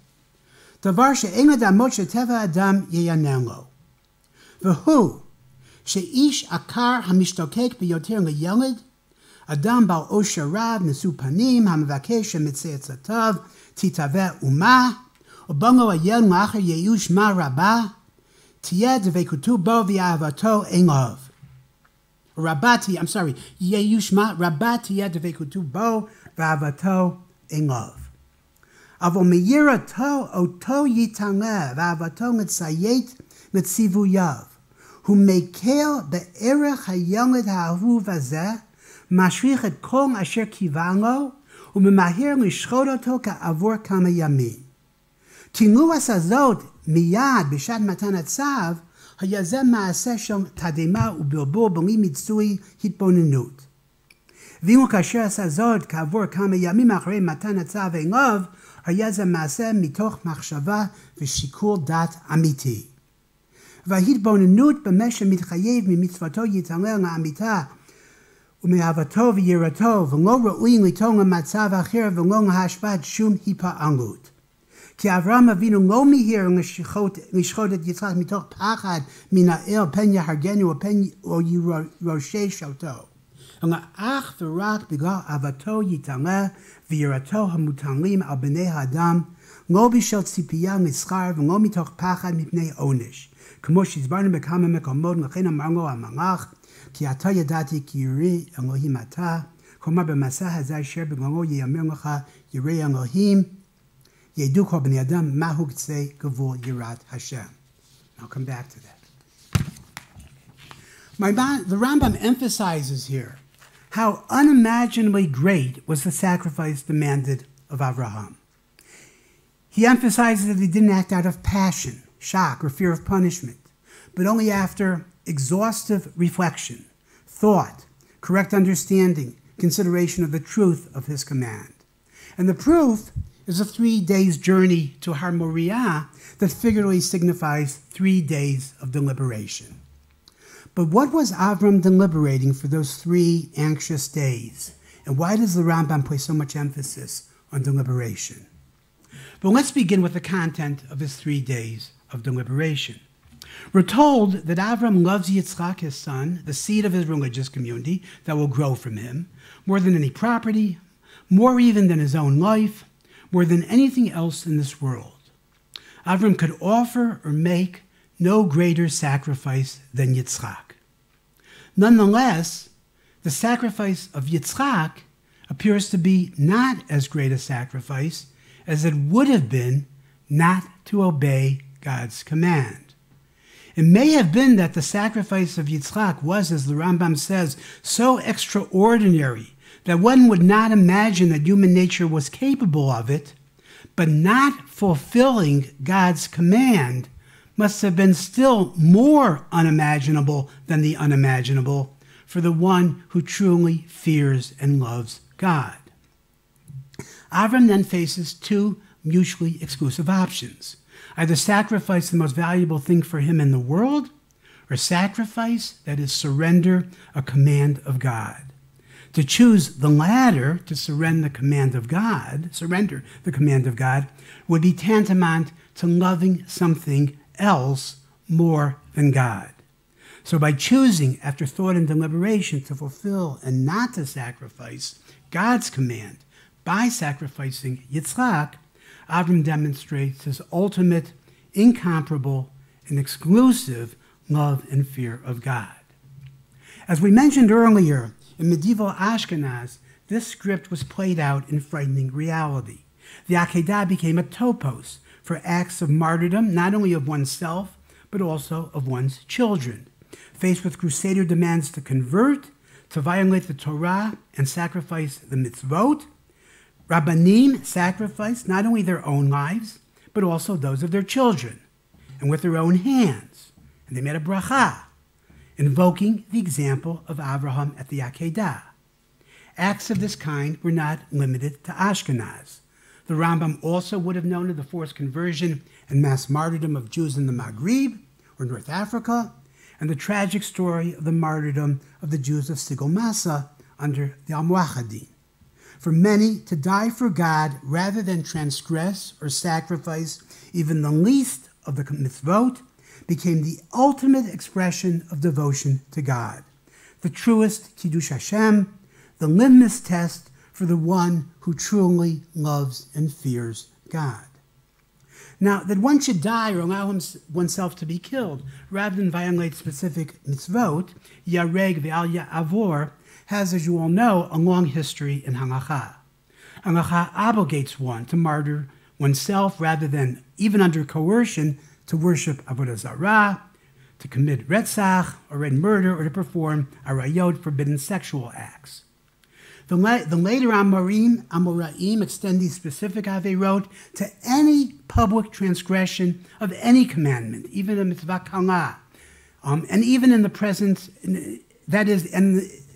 דבר שאין לדמות שטבע האדם ייענה לו. והוא, שאיש עקר המשתוקק ביותר לילד, אדם בעל עושר רב, נשוא פנים, המבקש שמצא עצתיו, תתהווה אומה, ובא לו הילד לאחר ייאוש מה רבה, תהיה דבקותו בו ואהבתו אליו. ייאוש מה רבה תהיה דבקותו בו ואהבתו אליו. אבל מיראתו אותו יתעלה ואהבתו לציית לציווייו. הוא מקל בערך הילד האהוב הזה, משליך את כל אשר קיווה לו, וממהר לשחוט אותו כעבור כמה ימים. תילו עשה זאת מיד בשעת מתן הצו, היה זה מעשה של תדהמה ובלבול בלי מיצוי התבוננות. ואילו כאשר עשה זאת כעבור כמה ימים אחרי מתן הצו אליו, היה זה מעשה מתוך מחשבה ושיקול דעת אמיתי. וההתבוננות במה שמתחייב ממצוותו יתעלה לאמיתה ומאהבתו ויראתו, ולא ראוי לטעון למצב אחר ולא להשפעת שום התפעלות. כי אברהם אבינו לא מיהר לשחוט את יצחק מתוך פחד מן האל, פן יהרגנו או ירושש אותו, אלא אך ורק בגלל אהבתו יתעלה ויראתו המוטלים על בני האדם, לא בשל ציפייה לשכר ולא מתוך פחד מפני עונש. כמו שהסברנו בכמה מקומות, לכן אמר לו המלאך, כי אתה ידעתי כי ירא אלוהים אתה, כלומר במסע הזה אשר בגללו ייאמר לך ירא אלוהים, ידעו כל בני אדם מהו קצה גבול יראת השם. I'll come back to that. The Rambam emphasizes here how unimaginably great was the sacrifice demanded of Avraham. He emphasizes that he didn't act out of passion, shock, or fear of punishment, but only after exhaustive reflection, thought, correct understanding, consideration of the truth of his command. And the proof is a 3 days journey to Har Moriah that figuratively signifies 3 days of deliberation. But what was Avram deliberating for those 3 anxious days? And why does the Rambam place so much emphasis on deliberation? But let's begin with the content of his 3 days of deliberation. We're told that Avram loves Yitzchak, his son, the seed of his religious community that will grow from him, more than any property, more even than his own life, more than anything else in this world. Avram could offer or make no greater sacrifice than Yitzchak. Nonetheless, the sacrifice of Yitzchak appears to be not as great a sacrifice as it would have been not to obey God's command. It may have been that the sacrifice of Yitzchak was, as the Rambam says, so extraordinary that one would not imagine that human nature was capable of it, but not fulfilling God's command must have been still more unimaginable than the unimaginable for the one who truly fears and loves God. Avram then faces 2 mutually exclusive options. Either sacrifice the most valuable thing for him in the world, or sacrifice, that is, surrender a command of God. To choose the latter, to surrender the command of God, would be tantamount to loving something else more than God. So by choosing, after thought and deliberation, to fulfill and not to sacrifice God's command, by sacrificing Yitzchak, Avram demonstrates his ultimate, incomparable, and exclusive love and fear of God. As we mentioned earlier, in medieval Ashkenaz, this script was played out in frightening reality. The Aqedah became a topos for acts of martyrdom, not only of oneself, but also of one's children. Faced with crusader demands to convert, to violate the Torah, and sacrifice the mitzvot, Rabbanim sacrificed not only their own lives, but also those of their children, and with their own hands. And they made a bracha, invoking the example of Abraham at the Aqedah. Acts of this kind were not limited to Ashkenaz. The Rambam also would have known of the forced conversion and mass martyrdom of Jews in the Maghreb, or North Africa, and the tragic story of the martyrdom of the Jews of Sigel Massa under the Almohadin. For many, to die for God rather than transgress or sacrifice even the least of the mitzvot became the ultimate expression of devotion to God, the truest Kiddush Hashem, the litmus test for the one who truly loves and fears God. Now, that one should die or allow oneself to be killed rather than violate specific mitzvot, yareg ve'al ya'avor, has, as you all know, a long history in halacha. Halacha obligates one to martyr oneself rather than, even under coercion, to worship avodah zarah, to commit retzach, or red murder, or to perform arayot, forbidden sexual acts. The later Amoraim extend these specific averot to any public transgression of any commandment, even a mitzvah kala, and even in the presence,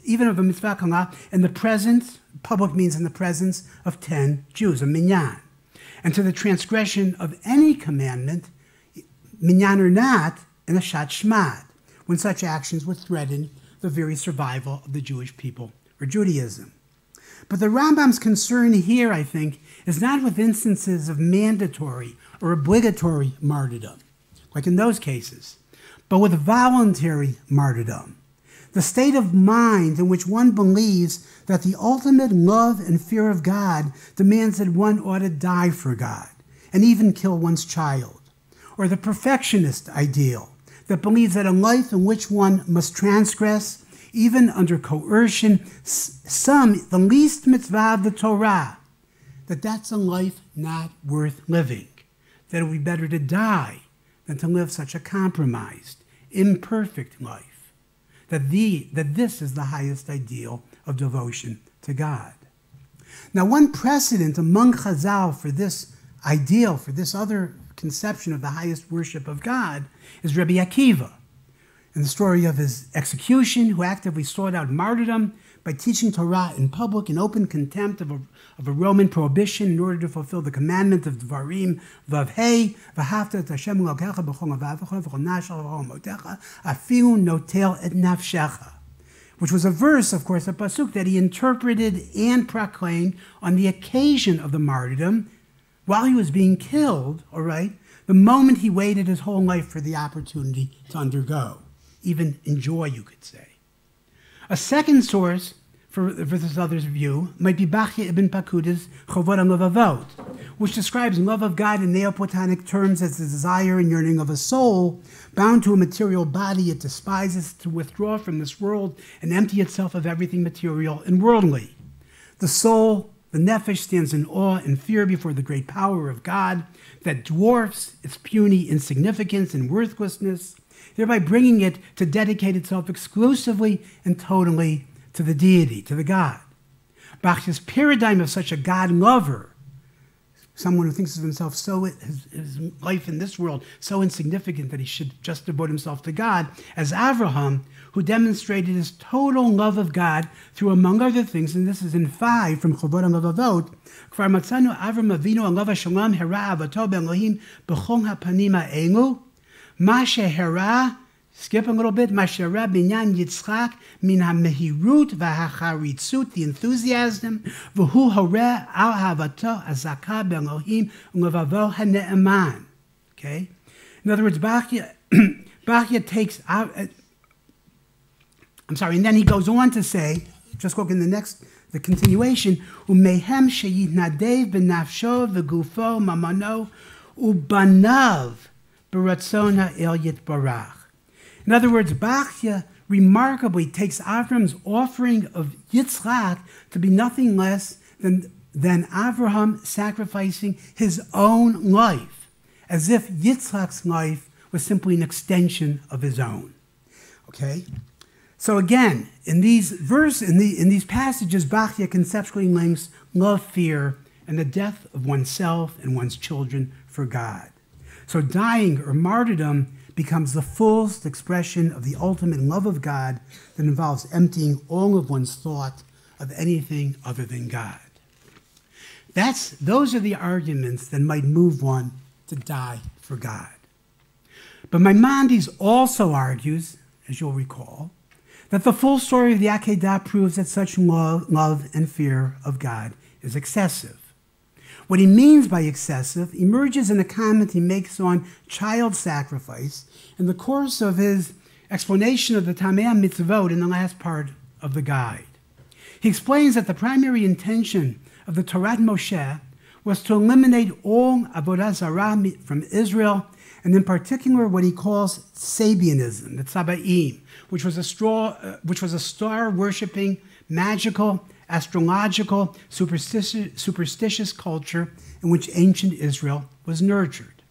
even of a mitzvah kala, in the presence, public means in the presence of 10 Jews, a minyan, and to the transgression of any commandment, minyan or not, in a shat shmad, when such actions would threaten the very survival of the Jewish people or Judaism. But the Rambam's concern here, I think, is not with instances of mandatory or obligatory martyrdom, like in those cases, but with voluntary martyrdom, the state of mind in which one believes that the ultimate love and fear of God demands that one ought to die for God and even kill one's child, or the perfectionist ideal that believes that a life in which one must transgress, even under coercion, the least mitzvah of the Torah, that's a life not worth living, that it would be better to die than to live such a compromised, imperfect life, that this is the highest ideal of devotion to God. Now, one precedent among Chazal for this ideal, for this other conception of the highest worship of God, is Rabbi Akiva, in the story of his execution, who actively sought out martyrdom by teaching Torah in public in open contempt of a Roman prohibition in order to fulfill the commandment of Dvarim, Vav-Hey, V'ahavta et Hashem Elokecha b'chol levavecha v'chol nafshecha v'chol motecha, afilu notel et nafshecha, which was a verse, of course, a pasuk that he interpreted and proclaimed on the occasion of the martyrdom while he was being killed, all right, the moment he waited his whole life for the opportunity to undergo, even enjoy, you could say. A second source for this other's view might be Bachya ibn Pakuda's Chovot HaLevavot, which describes love of God in Neoplatonic terms as the desire and yearning of a soul bound to a material body it despises to withdraw from this world and empty itself of everything material and worldly. The soul, the nefesh, stands in awe and fear before the great power of God that dwarfs its puny insignificance and worthlessness, thereby bringing it to dedicate itself exclusively and totally to the deity, to the God. Bachya's paradigm of such a God lover, someone who thinks of himself his life in this world so insignificant that he should just devote himself to God, as Avraham, who demonstrated his total love of God through, among other things, and this is in 5 from Chovot HaLevavot, Kvar matzanu Avram Avinu alav shalom hera avato be'Elohim b'chol hapanim ha'elu, Ma shehera, skip a little bit, Ma shehera binyan Yitzchak min ha'mehirut v'ha'charitzut, the enthusiasm, v'hu horeh al havato azaka be'Elohim u'levavo ha'ne'eman. Okay? In other words, Bachya takes out, and then he goes on to say, just look in the the continuation, Umehem sheyitnadev benafsho v'gufo mamano ubanav b'ratzon ha'el yitbarach. In other words, Bachya remarkably takes Avram's offering of Yitzchak to be nothing less than Avraham sacrificing his own life, as if Yitzchak's life was simply an extension of his own. Okay? So again, in these passages, Bachya conceptually links love, fear, and the death of oneself and one's children for God. So dying or martyrdom becomes the fullest expression of the ultimate love of God that involves emptying all of one's thought of anything other than God. Those are the arguments that might move one to die for God. But Maimonides also argues, as you'll recall, that the full story of the Aqedah proves that such love and fear of God is excessive. What he means by excessive emerges in a comment he makes on child sacrifice in the course of his explanation of the Tamei Mitzvot in the last part of the guide. He explains that the primary intention of the Torah Moshe was to eliminate all Avodah Zarah from Israel, and in particular what he calls Sabianism, the Tzabaim, which was a star-worshipping, magical, astrological, superstitious culture in which ancient Israel was nurtured.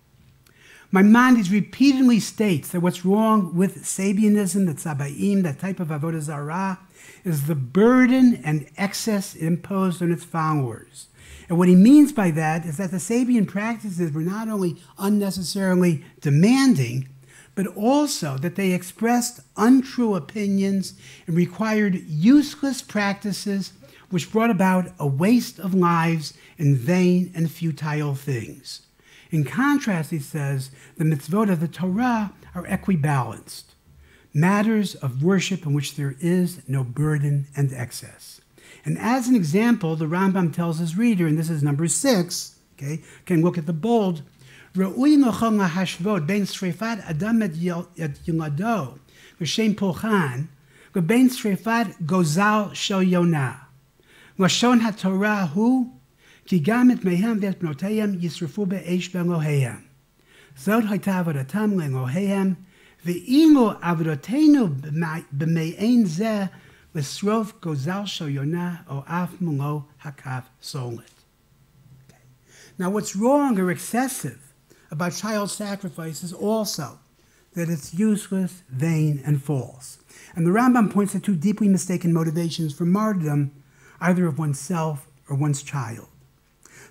Maimonides repeatedly states that what's wrong with Sabianism, the Tzabaim, that type of Avodah Zarah, is the burden and excess it imposed on its followers. And what he means by that is that the Sabian practices were not only unnecessarily demanding, but also that they expressed untrue opinions and required useless practices which brought about a waste of lives in vain and futile things. In contrast, he says, the mitzvot of the Torah are equibalanced, matters of worship in which there is no burden and excess. And as an example, the Rambam tells his reader, and this is number 6, okay, can look at the bold, Re'ui nochon lahashvot ben srefat adam et yilado v'shem pulchan v'ben srefat gozal shel Yonah. Lashon haTorah hu ki gam et mehem v'et bnoteihem yisrefu be'esh be'eloheihem. Zot hayta avodatam le'eloheihem ve'ilu avodotenu b'me'ein zeh l'srof gozal shel Yonah o af mulo hakaf solet. Now what's wrong or excessive about child sacrifice is also that it's useless, vain, and false. And the Rambam points to 2 deeply mistaken motivations for martyrdom, either of oneself or one's child.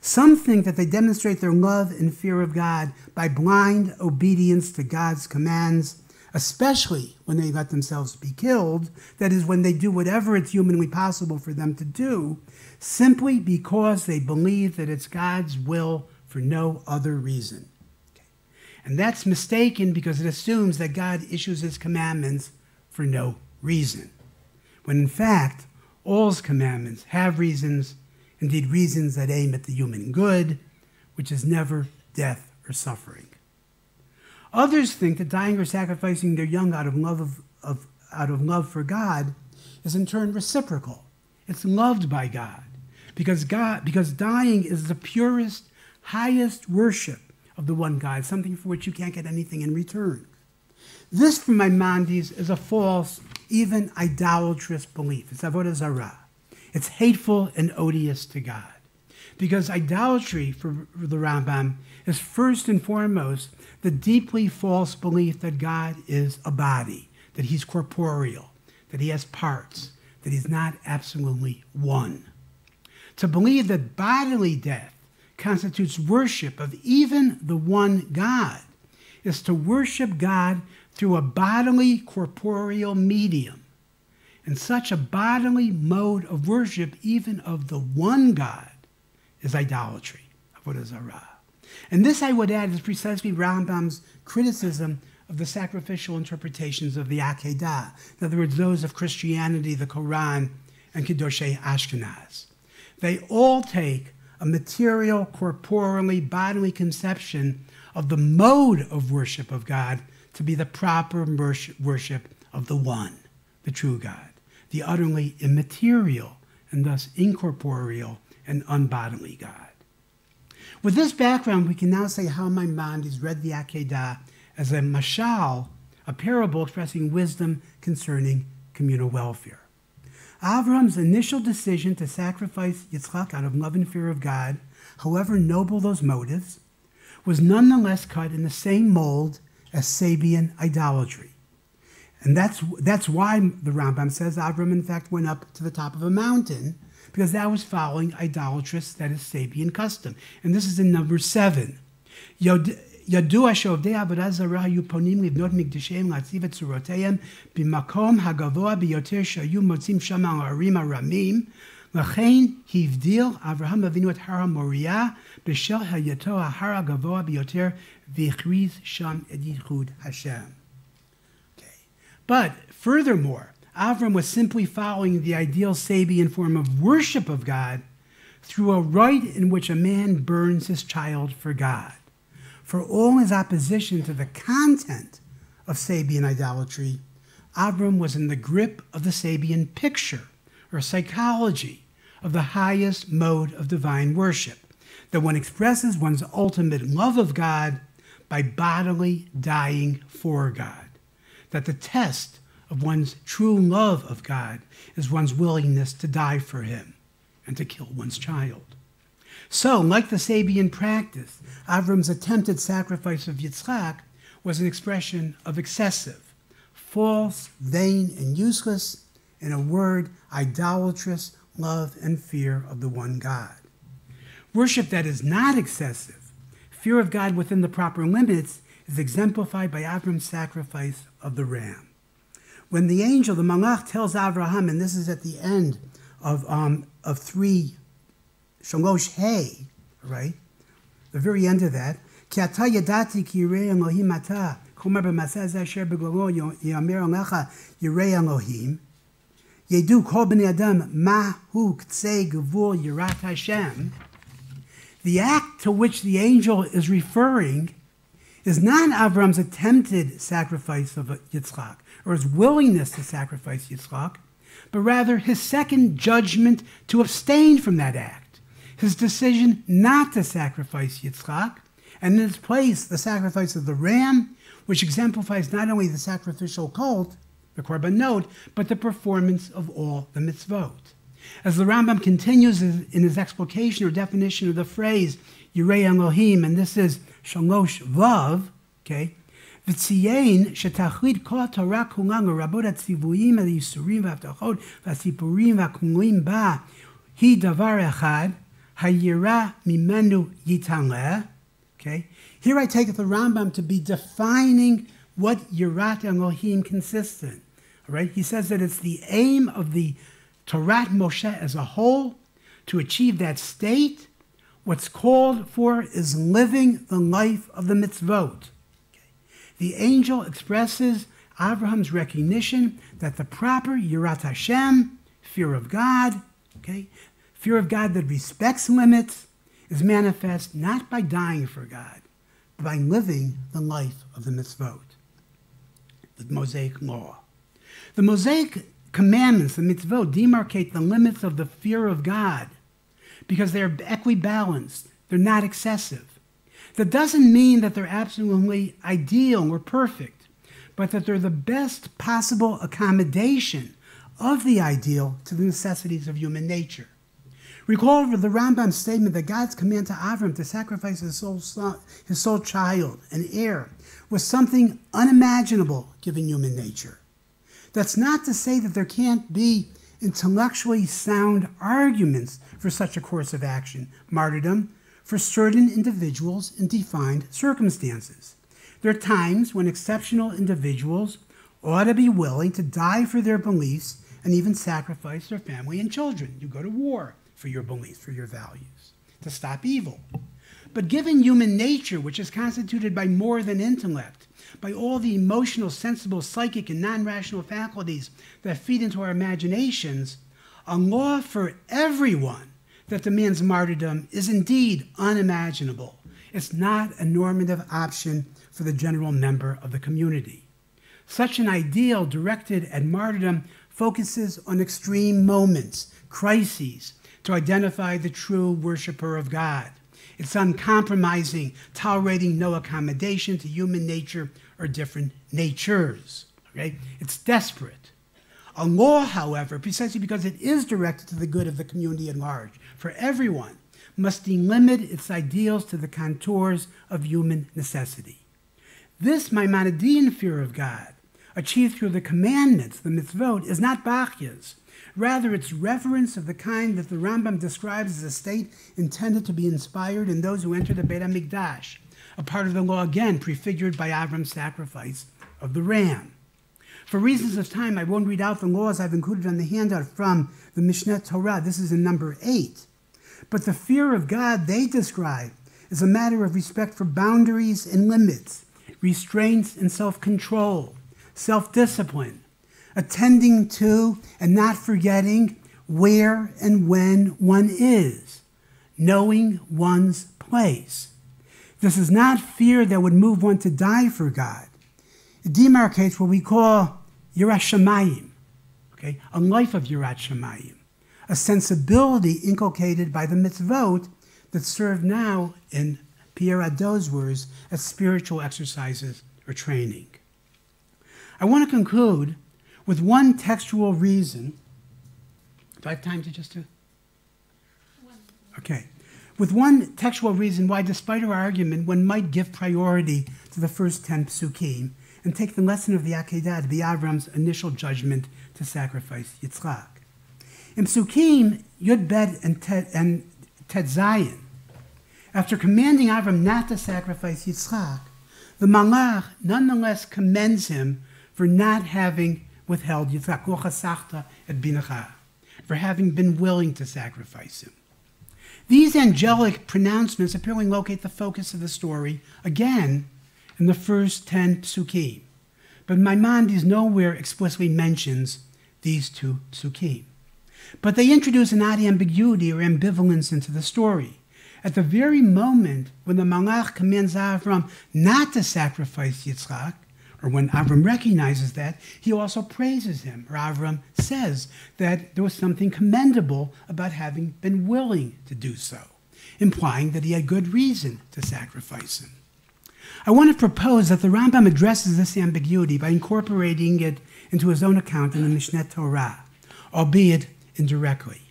Some think that they demonstrate their love and fear of God by blind obedience to God's commands, especially when they let themselves be killed, that is, when they do whatever it's humanly possible for them to do, simply because they believe that it's God's will for no other reason. And that's mistaken because it assumes that God issues his commandments for no reason, when in fact, all his commandments have reasons, indeed reasons that aim at the human good, which is never death or suffering. Others think that dying or sacrificing their young out of love for God is in turn reciprocal. It's loved by God, because dying is the purest, highest worship of the one God, something for which you can't get anything in return. This, from Maimonides, is a false, even idolatrous belief. It's avodah zarah. It's hateful and odious to God. Because idolatry, for the Rambam, is first and foremost the deeply false belief that God is a body, that he's corporeal, that he has parts, that he's not absolutely one. To believe that bodily death constitutes worship of even the one God is to worship God through a bodily corporeal medium. And such a bodily mode of worship, even of the one God, is idolatry, avodah zarah. And this, I would add, is precisely Rambam's criticism of the sacrificial interpretations of the Aqedah, in other words, those of Christianity, the Quran, and Kedoshei Ashkenaz. They all take a material, corporally, bodily conception of the mode of worship of God to be the proper worship of the one, the true God, the utterly immaterial and thus incorporeal and unbodily God. With this background, we can now say how Maimonides read the Aqedah as a mashal, a parable expressing wisdom concerning communal welfare. Avraham's initial decision to sacrifice Yitzchak out of love and fear of God, however noble those motives, was nonetheless cut in the same mold as Sabian idolatry. And that's why the Rambam says Avram, in fact, went up to the top of a mountain, because that was following idolatrous, that is Sabian custom. And this is in number 7. ידוע שעובדי עבודה זרה היו פונים לבנות מקדשיהם להציב את צורותיהם במקום הגבוה ביותר שהיו מוצאים שם ההרים הרמים, לכן הבדיל אברהם אבינו את הר המוריה בשל היותו ההר הגבוה ביותר והכריז שם את ייחוד השם. But furthermore, Avram was simply following the ideal Sabian form of worship of God through a rite in which a man burns his child for God. For all his opposition to the content of Sabian idolatry, Avram was in the grip of the Sabian picture, or psychology, of the highest mode of divine worship, that one expresses one's ultimate love of God by bodily dying for God, that the test of one's true love of God is one's willingness to die for him and to kill one's child. So, like the Sabian practice, Avram's attempted sacrifice of Yitzchak was an expression of excessive, false, vain, and useless, in a word, idolatrous love and fear of the one God. Worship that is not excessive, fear of God within the proper limits, is exemplified by Avram's sacrifice of the ram. When the angel, the Malach, tells Avraham, and this is at the end of 3 Shalosh Hey, right? The very end of that. Ki ata yadati ki yirei Elohim ata, chomer b'maseh zeh asher b'gvolo yamer alecha yirei Elohim. Yedu kol b'nei adam ma hu k'tzei gvul yirat Hashem. The act to which the angel is referring is not Avram's attempted sacrifice of Yitzchak, or his willingness to sacrifice Yitzchak, but rather his second judgment to abstain from that act, his decision not to sacrifice Yitzchak, and in its place the sacrifice of the ram, which exemplifies not only the sacrificial cult, the korbanot, but the performance of all the mitzvot. As the Rambam continues in his explication or definition of the phrase Yirei Elohim, and this is Shalosh Vav, okay, v'tziyein shetachlit kol Torah kulan l'rabot hatzivuyim ha'yisurim v'havtachot v'asipurim v'akumulim ba hi davar echad hayira mimenu yitan leh. Okay, here I take the Rambam to be defining what Yirat Elohim consists in. All right, he says that it's the aim of the Torah Moshe as a whole to achieve that state. What's called for is living the life of the mitzvot. Okay. The angel expresses Abraham's recognition that the proper Yirat Hashem, fear of God, okay, fear of God that respects limits, is manifest not by dying for God, but by living the life of the mitzvot, the Mosaic law. The Mosaic commandments, the mitzvot, demarcate the limits of the fear of God because they're equibalanced, they're not excessive. That doesn't mean that they're absolutely ideal or perfect, but that they're the best possible accommodation of the ideal to the necessities of human nature. Recall the Rambam's statement that God's command to Avram to sacrifice his sole child, an heir, was something unimaginable given human nature. That's not to say that there can't be intellectually sound arguments for such a course of action, martyrdom, for certain individuals in defined circumstances. There are times when exceptional individuals ought to be willing to die for their beliefs and even sacrifice their family and children. You go to war for your beliefs, for your values, to stop evil. But given human nature, which is constituted by more than intellect, by all the emotional, sensible, psychic, and non-rational faculties that feed into our imaginations, a law for everyone that demands martyrdom is indeed unimaginable. It's not a normative option for the general member of the community. Such an ideal directed at martyrdom focuses on extreme moments, crises to identify the true worshiper of God. It's uncompromising, tolerating no accommodation to human nature or different natures. Okay? It's desperate. A law, however, precisely because it is directed to the good of the community at large, for everyone, must delimit its ideals to the contours of human necessity. This Maimonidean fear of God, achieved through the commandments, the mitzvot, is not Bachya's. Rather, it's reverence of the kind that the Rambam describes as a state intended to be inspired in those who enter the Beit HaMikdash, a part of the law again prefigured by Avram's sacrifice of the ram. For reasons of time, I won't read out the laws I've included on the handout from the Mishneh Torah. This is in number 8. But the fear of God they describe is a matter of respect for boundaries and limits, restraints and self-control, self-discipline, attending to and not forgetting where and when one is, knowing one's place. This is not fear that would move one to die for God. It demarcates what we call Yirat Shamayim, okay, a life of Yirat Shamayim, a sensibility inculcated by the mitzvot that serve now, in Pierre Hadot's words, as spiritual exercises or training. I want to conclude with one textual reason. Do I have time to just do? Okay. With one textual reason why, despite our argument, one might give priority to the first 10 psukim and take the lesson of the Aqedah to be Avram's initial judgment to sacrifice Yitzchak. In psukim Yud Bet and Tet Zayin, after commanding Avram not to sacrifice Yitzchak, the Malach nonetheless commends him for not having withheld Yitzchak, for having been willing to sacrifice him. These angelic pronouncements apparently locate the focus of the story, again, in the first 10 psukim. But Maimonides nowhere explicitly mentions these 2 psukim. But they introduce an odd ambiguity or ambivalence into the story. At the very moment when the Malach commands Avram not to sacrifice Yitzchak, or when Avram recognizes that, he also praises him, or Avram says that there was something commendable about having been willing to do so, implying that he had good reason to sacrifice him. I want to propose that the Rambam addresses this ambiguity by incorporating it into his own account in the Mishneh Torah, albeit indirectly.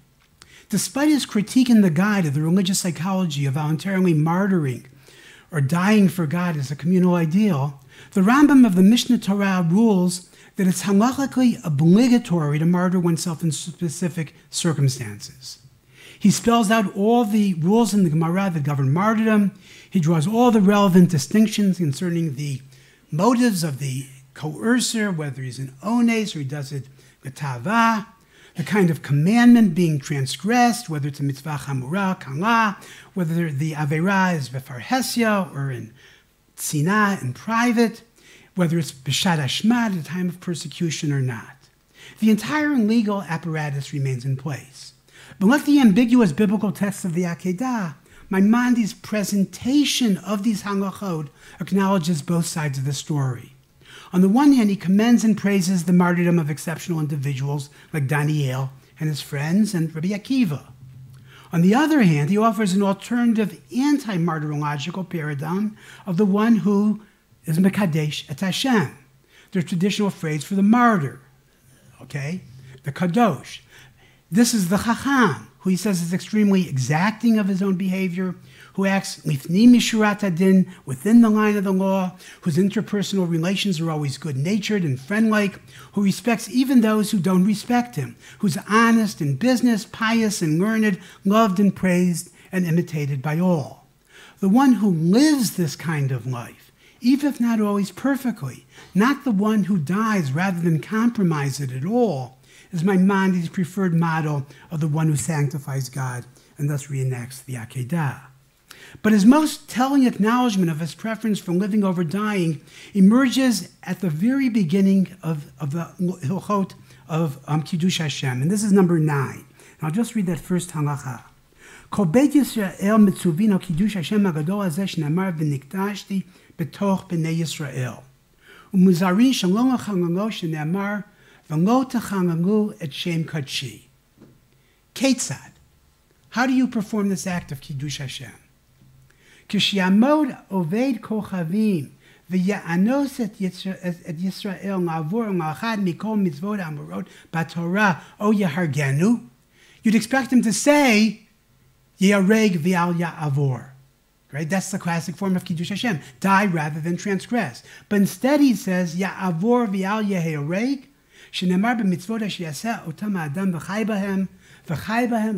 Despite his critique in the guide of the religious psychology of voluntarily martyring or dying for God as a communal ideal, the Rambam of the Mishneh Torah rules that it's halachically obligatory to martyr oneself in specific circumstances. He spells out all the rules in the Gemara that govern martyrdom. He draws all the relevant distinctions concerning the motives of the coercer, whether he's an ones or he does it b'tava, the kind of commandment being transgressed, whether it's a mitzvah chamura, kala, whether the avera is b'farhesia or in tzina, in private, whether it's b'shad hashma, at the time of persecution or not. The entire legal apparatus remains in place. But like the ambiguous biblical texts of the Aqedah, Maimonides' presentation of these halachot acknowledges both sides of the story. On the one hand, he commends and praises the martyrdom of exceptional individuals like Daniel and his friends and Rabbi Akiva. On the other hand, he offers an alternative anti-martyrological paradigm of the one who is Mekadesh et Hashem, the traditional phrase for the martyr, okay, the Kadosh. This is the Chacham, who he says is extremely exacting of his own behavior, who acts lifnim mishurat hadin, within the line of the law, whose interpersonal relations are always good-natured and friend-like, who respects even those who don't respect him, who's honest in business, pious and learned, loved and praised, and imitated by all. The one who lives this kind of life, even if not always perfectly, not the one who dies rather than compromise it at all, is Maimonides' preferred model of the one who sanctifies God and thus reenacts the Aqedah. But his most telling acknowledgement of his preference for living over dying emerges at the very beginning of the Hilchot of Kiddush Hashem, and this is number 9. And I'll just read that first halacha. Kol Beit Yisrael mitzuvin al Kiddush Hashem hagadol hazeh shnamar v'niktashti betoch b'nei Yisrael. Umuzarin shalom lachalalo shnamar v'lo tachalelu et shem kadshi. Ketzad. How do you perform this act of Kiddush Hashem? Kishyamod oved kochavim v'ya'anos et Yisrael la'avor la'achad mikol mitzvot amorot b'Torah o yahargenu. You'd expect him to say, Ye'areg v'al ya'avor. Right? That's the classic form of Kiddush Hashem. Die rather than transgress. But instead he says, Ya'avor v'al ye'areg, shenemar b'mitzvot asher yaseh otam ha'adam v'chai b'hem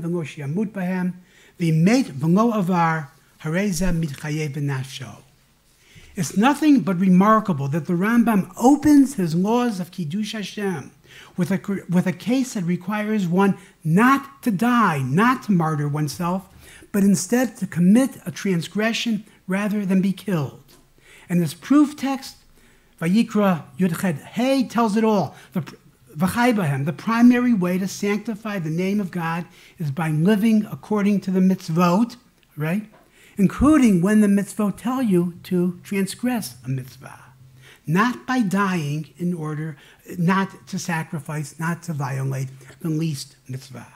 v'lo she'yamut b'hem, v'met v'lo avar, harei zeh mitchayev b'nafsho. It's nothing but remarkable that the Rambam opens his laws of Kiddush Hashem with a case that requires one not to die, not to martyr oneself, but instead to commit a transgression rather than be killed. And this proof text, Vayikra Yudched Hey, tells it all. The primary way to sanctify the name of God is by living according to the mitzvot, right? Including when the mitzvot tell you to transgress a mitzvah. Not by dying in order not to sacrifice, not to violate the least mitzvah.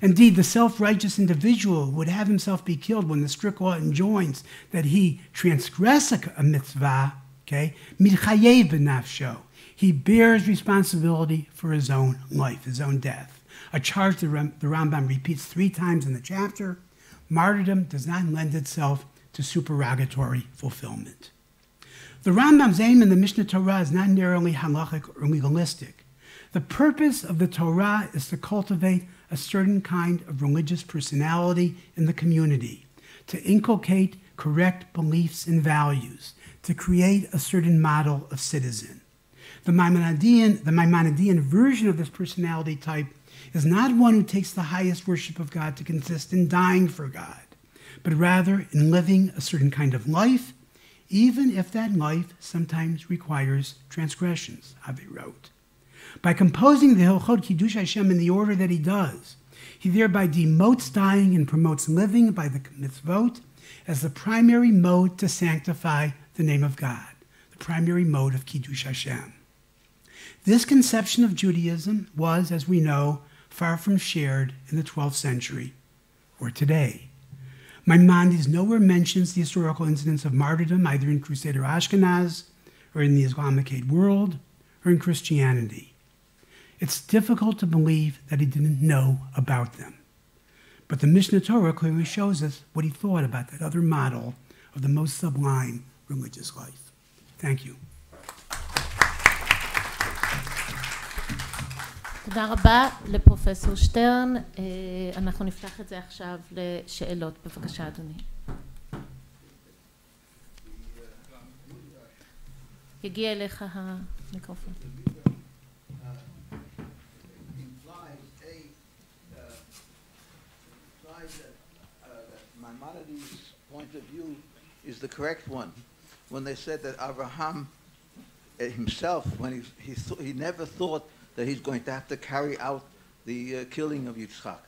Indeed, the self-righteous individual would have himself be killed when the strict law enjoins that he transgress a mitzvah, okay? Mitchayev b'nafsho. He bears responsibility for his own life, his own death. A charge the Rambam repeats 3 times in the chapter. Martyrdom does not lend itself to supererogatory fulfillment. The Rambam's aim in the Mishnah Torah is not narrowly halachic or legalistic. The purpose of the Torah is to cultivate a certain kind of religious personality in the community, to inculcate correct beliefs and values, to create a certain model of citizen. The Maimonidean version of this personality type is not one who takes the highest worship of God to consist in dying for God, but rather in living a certain kind of life, even if that life sometimes requires transgressions, Avi wrote. By composing the Hilchot Kiddush Hashem in the order that he does, he thereby demotes dying and promotes living by the mitzvot as the primary mode to sanctify the name of God, the primary mode of Kiddush Hashem. This conception of Judaism was, as we know, far from shared in the 12th century or today. Maimonides nowhere mentions the historical incidents of martyrdom, either in Crusader Ashkenaz or in the Islamic world or in Christianity. It's difficult to believe that he didn't know about them. But the Mishnah Torah clearly shows us what he thought about that other model of the most sublime religious life. Thank you. תודה רבה לפרופסור שטרן. אנחנו נפתח את זה עכשיו לשאלות. בבקשה, אדוני. יגיע אליך המיקרופון. Maimonides' point of view is the correct one. When they said that Abraham himself, when he never thought that he's going to have to carry out the killing of Yitzchak.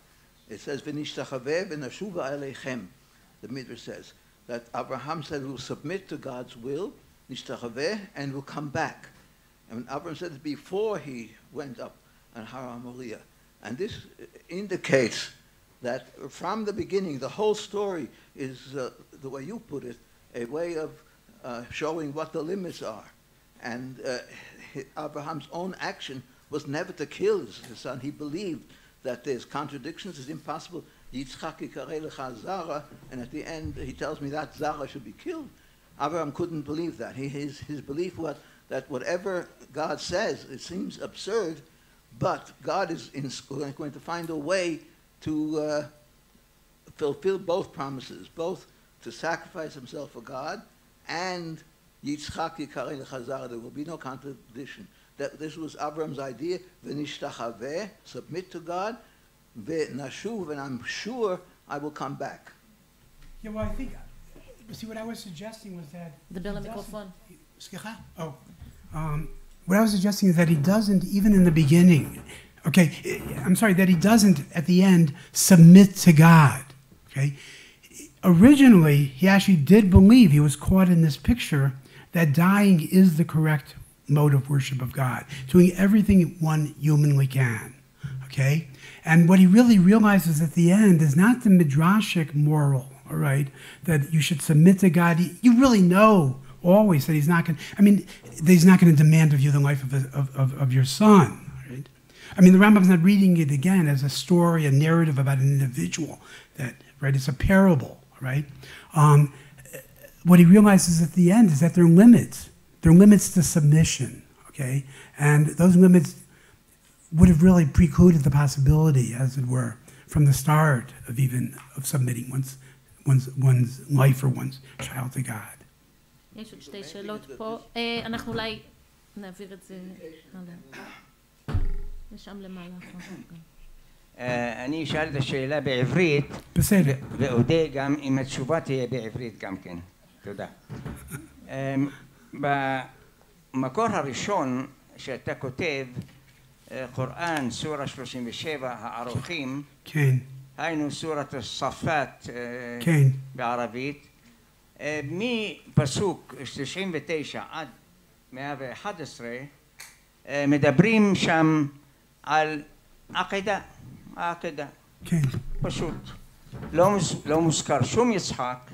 It says, "V'nishtachaveh v'nashuva aleichem." The Midrash says that Abraham said, "We'll submit to God's will, nishtachaveh, and we'll come back." And Abraham said it before he went up on Har HaMoriah. And this indicates that from the beginning, the whole story is, the way you put it, a way of showing what the limits are. And Abraham's own action was never to kill his son. He believed that there's contradictions, it's impossible. Yitzchak yikarei lecha zara, and at the end he tells me that zara should be killed. Abraham couldn't believe that. His belief was that whatever God says, it seems absurd, but God is going to find a way to fulfill both promises, both to sacrifice himself for God and Yitzchak yikarei lecha zara. There will be no contradiction. That this was Abraham's idea, v'nishtachaveh, submit to God, v'nashuv, and I'm sure I will come back. Yeah, well, I think, see, what I was suggesting was that... what I was suggesting is that he doesn't, even in the beginning, okay, I'm sorry, that he doesn't, at the end, submit to God, okay? Originally, he actually did believe, he was caught in this picture, that dying is the correct mode of worship of God, doing everything one humanly can, okay? And what he really realizes at the end is not the midrashic moral, all right, that you should submit to God. You really know always that he's not going to, I mean, that he's not going to demand of you the life of your son, right? I mean, the Rambam's not reading it again as a story, a narrative about an individual, that, right, it's a parable, right? What he realizes at the end is that there are limits. There are limits to submission, okay? And those limits would have really precluded the possibility, as it were, from the start of submitting one's life or one's child to God. יש עוד שתי שאלות פה. אנחנו אולי נעביר את זה הלאה. לשם למעלה. אני אשאל את השאלה בעברית. בסדר. ואודה גם אם התשובה תהיה בעברית גם כן. תודה. במקור הראשון שאתה כותב, קוראן, סורה 37, הערוכים, כן. היינו סורת הספת כן. בערבית, מפסוק 39 עד 111, מדברים שם על עקדה, העקדה. כן. פשוט. לא מוזכר שום יצחק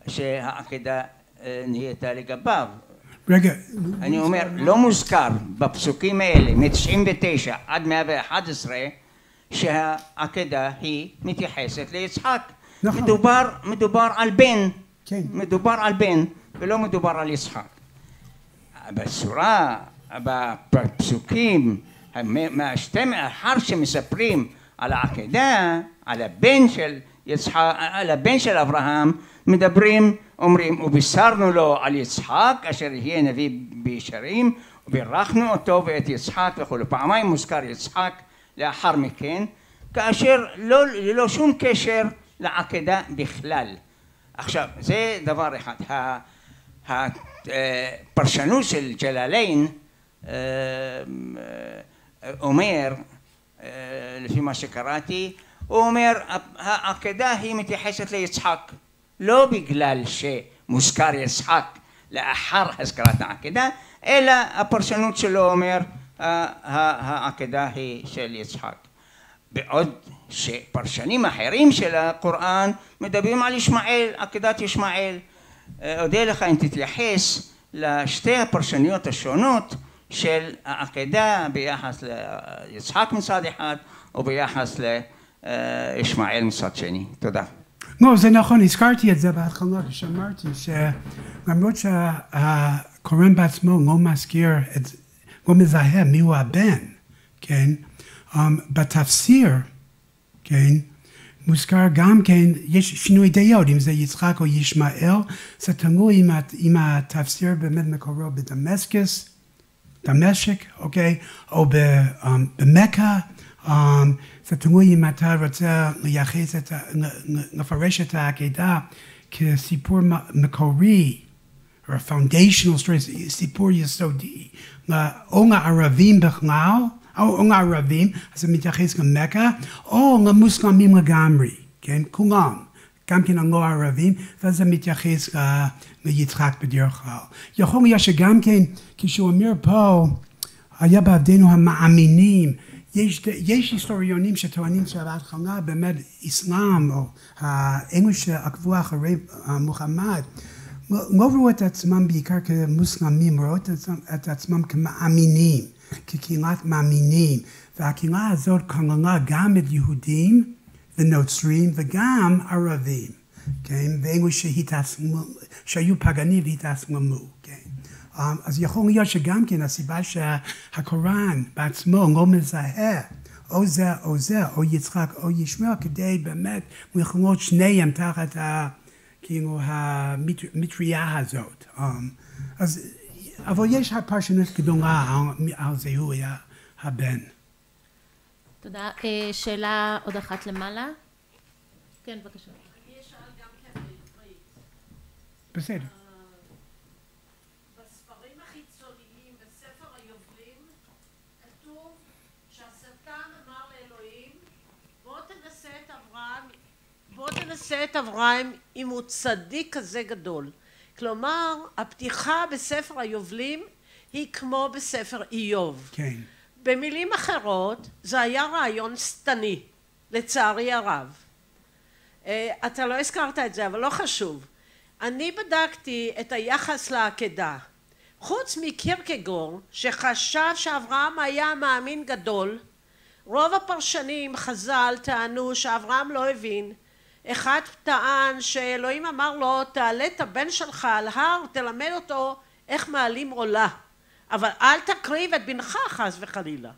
שהעקדה נהייתה לגביו. רגע. אני אומר, לא מוזכר בפסוקים האלה, מ-99 עד 111, שהעקדה היא מתייחסת ליצחק. נכון. מדובר על בן. כן. מדובר על בן, ולא מדובר על יצחק. בסורה, בפסוקים, אחר שמספרים על העקדה, על הבן של יצחק, על הבן של אברהם, מדברים, אומרים, ובישרנו לו על יצחק, אשר יהיה נביא בישרים, ובירכנו אותו ואת יצחק וכו'. פעמיים מוזכר יצחק לאחר מכן, כאשר ללא שום קשר לעקדה בכלל. עכשיו, זה דבר אחד. הפרשנות של ג'לאליין אומר, לפי מה שקראתי, הוא אומר, העקדה היא מתייחסת ליצחק, לא בגלל שמוזכר יצחק לאחר הזכרת העקדה, אלא הפרשנות שלו אומר, העקדה היא של יצחק. בעוד שפרשנים אחרים של הקוראן מדברים על ישמעאל, עקדת ישמעאל. אודה לך אם תתייחס לשתי הפרשניות השונות של העקדה ביחס ליצחק מצד אחד וביחס לישמעאל מצד שני. תודה. לא, זה נכון, הזכרתי את זה בהתחלה כשאמרתי שלמרות שהקוראן בעצמו לא מזכיר, לא מזהה מיהו הבן, כן? בתפסיר, כן, מוזכר גם כן, יש שינוי דעות, אם זה יצחק או ישמעאל, זה תלוי אם התפסיר באמת מקורו בדמשק, אוקיי, או במכה, זה תלוי אם אתה רוצה לפרש את העקדה כסיפור מקורי, או foundational story, סיפור יסודי, או לערבים בכלל, או לערבים, אז זה מתייחס למכה, או למוסלמים לגמרי, כן? כולם, גם כן הלא ערבים, וזה מתייחס ליצחק בדרך כלל. יכול להיות שגם כן, כשהוא אומר פה, היה בעבדנו המאמינים, יש היסטוריונים שטוענים שבהתחלה באמת אסלאם, או אלו שעקבו אחרי מוחמד, לא ראו את עצמם בעיקר כמוסלמים, ראו את עצמם כמאמינים. כקהילת מאמינים, והקהילה הזאת כללה גם את יהודים ונוצרים וגם ערבים, כן? ואלו שהיו פגנים והתאסלמו, כן? אז יכול להיות שגם כן הסיבה שהקוראן בעצמו לא מזהה או זה, או יצחק או ישמעאל, כדי באמת לכלול שניהם תחת כאילו המטריה הזאת. אז אבל יש הפרשנות גדולה על זיהוי הבן. תודה. שאלה עוד אחת למעלה. כן, בבקשה. אני אשאל גם כן בעברית. בסדר. בספרים החיצוניים, בספר היובלים, כתוב שהשטן אמר לאלוהים, בוא תנסה את אברהם אם הוא צדיק כזה גדול. כלומר, הפתיחה בספר היובלים היא כמו בספר איוב. כן. במילים אחרות, זה היה רעיון שטני, לצערי הרב. אתה לא הזכרת את זה, אבל לא חשוב. אני בדקתי את היחס לעקדה. חוץ מקירקגור, שחשב שאברהם היה מאמין גדול, רוב הפרשנים חז"ל טענו שאברהם לא הבין. אחד טען שאלוהים אמר לו, תעלה את הבן שלך על הר, תלמד אותו איך מעלים עולה, אבל אל תקריב את בנך חס וחלילה.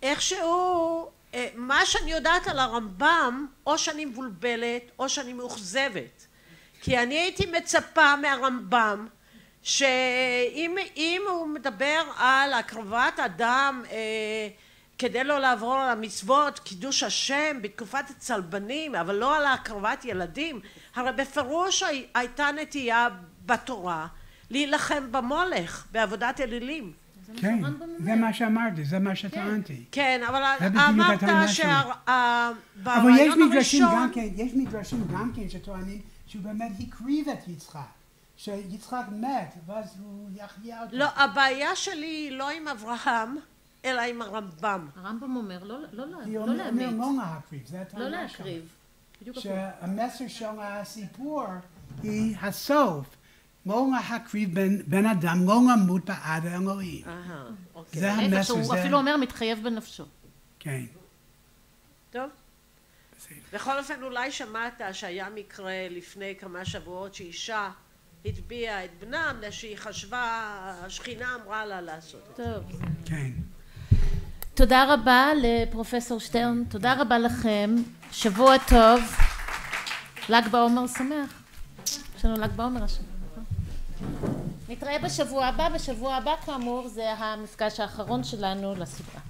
ואיכשהו, מה שאני יודעת על הרמב"ם, או שאני מבולבלת או שאני מאוכזבת, כי אני הייתי מצפה מהרמב"ם שאם הוא מדבר על הקרבת אדם כדי לא לעבור על המצוות, קידוש השם בתקופת הצלבנים, אבל לא על הקרבת ילדים, הרי בפירוש הייתה נטייה בתורה להילחם במולך, בעבודת אלילים. כן, זה מה שאמרתי, זה מה שטענתי. כן, אבל אמרת אבל יש מדרשים גם כן שטוענים שהוא באמת הקריב את יצחק, שיצחק מת ואז הוא יחיה אותו. לא, הבעיה שלי היא לא עם אברהם, אלא עם הרמב"ם. הרמב"ם אומר לא להקריב, לא להקריב. שהמסר של הסיפור היא הסוף. לא להקריב בן אדם, לא למות בעד האלוהים. זה המסר. הוא אפילו אומר מתחייב בנפשו. כן. טוב. בכל אופן אולי שמעת שהיה מקרה לפני כמה שבועות שאישה הטביעה את בנה, שהיא חשבה, השכינה אמרה לה לעשות את זה. טוב. כן. תודה רבה לפרופסור שטרן, תודה רבה לכם, שבוע טוב, ל"ג בעומר שמח. יש לנו ל"ג בעומר השנה. נתראה בשבוע הבא, כאמור זה המפגש האחרון שלנו לסדרה.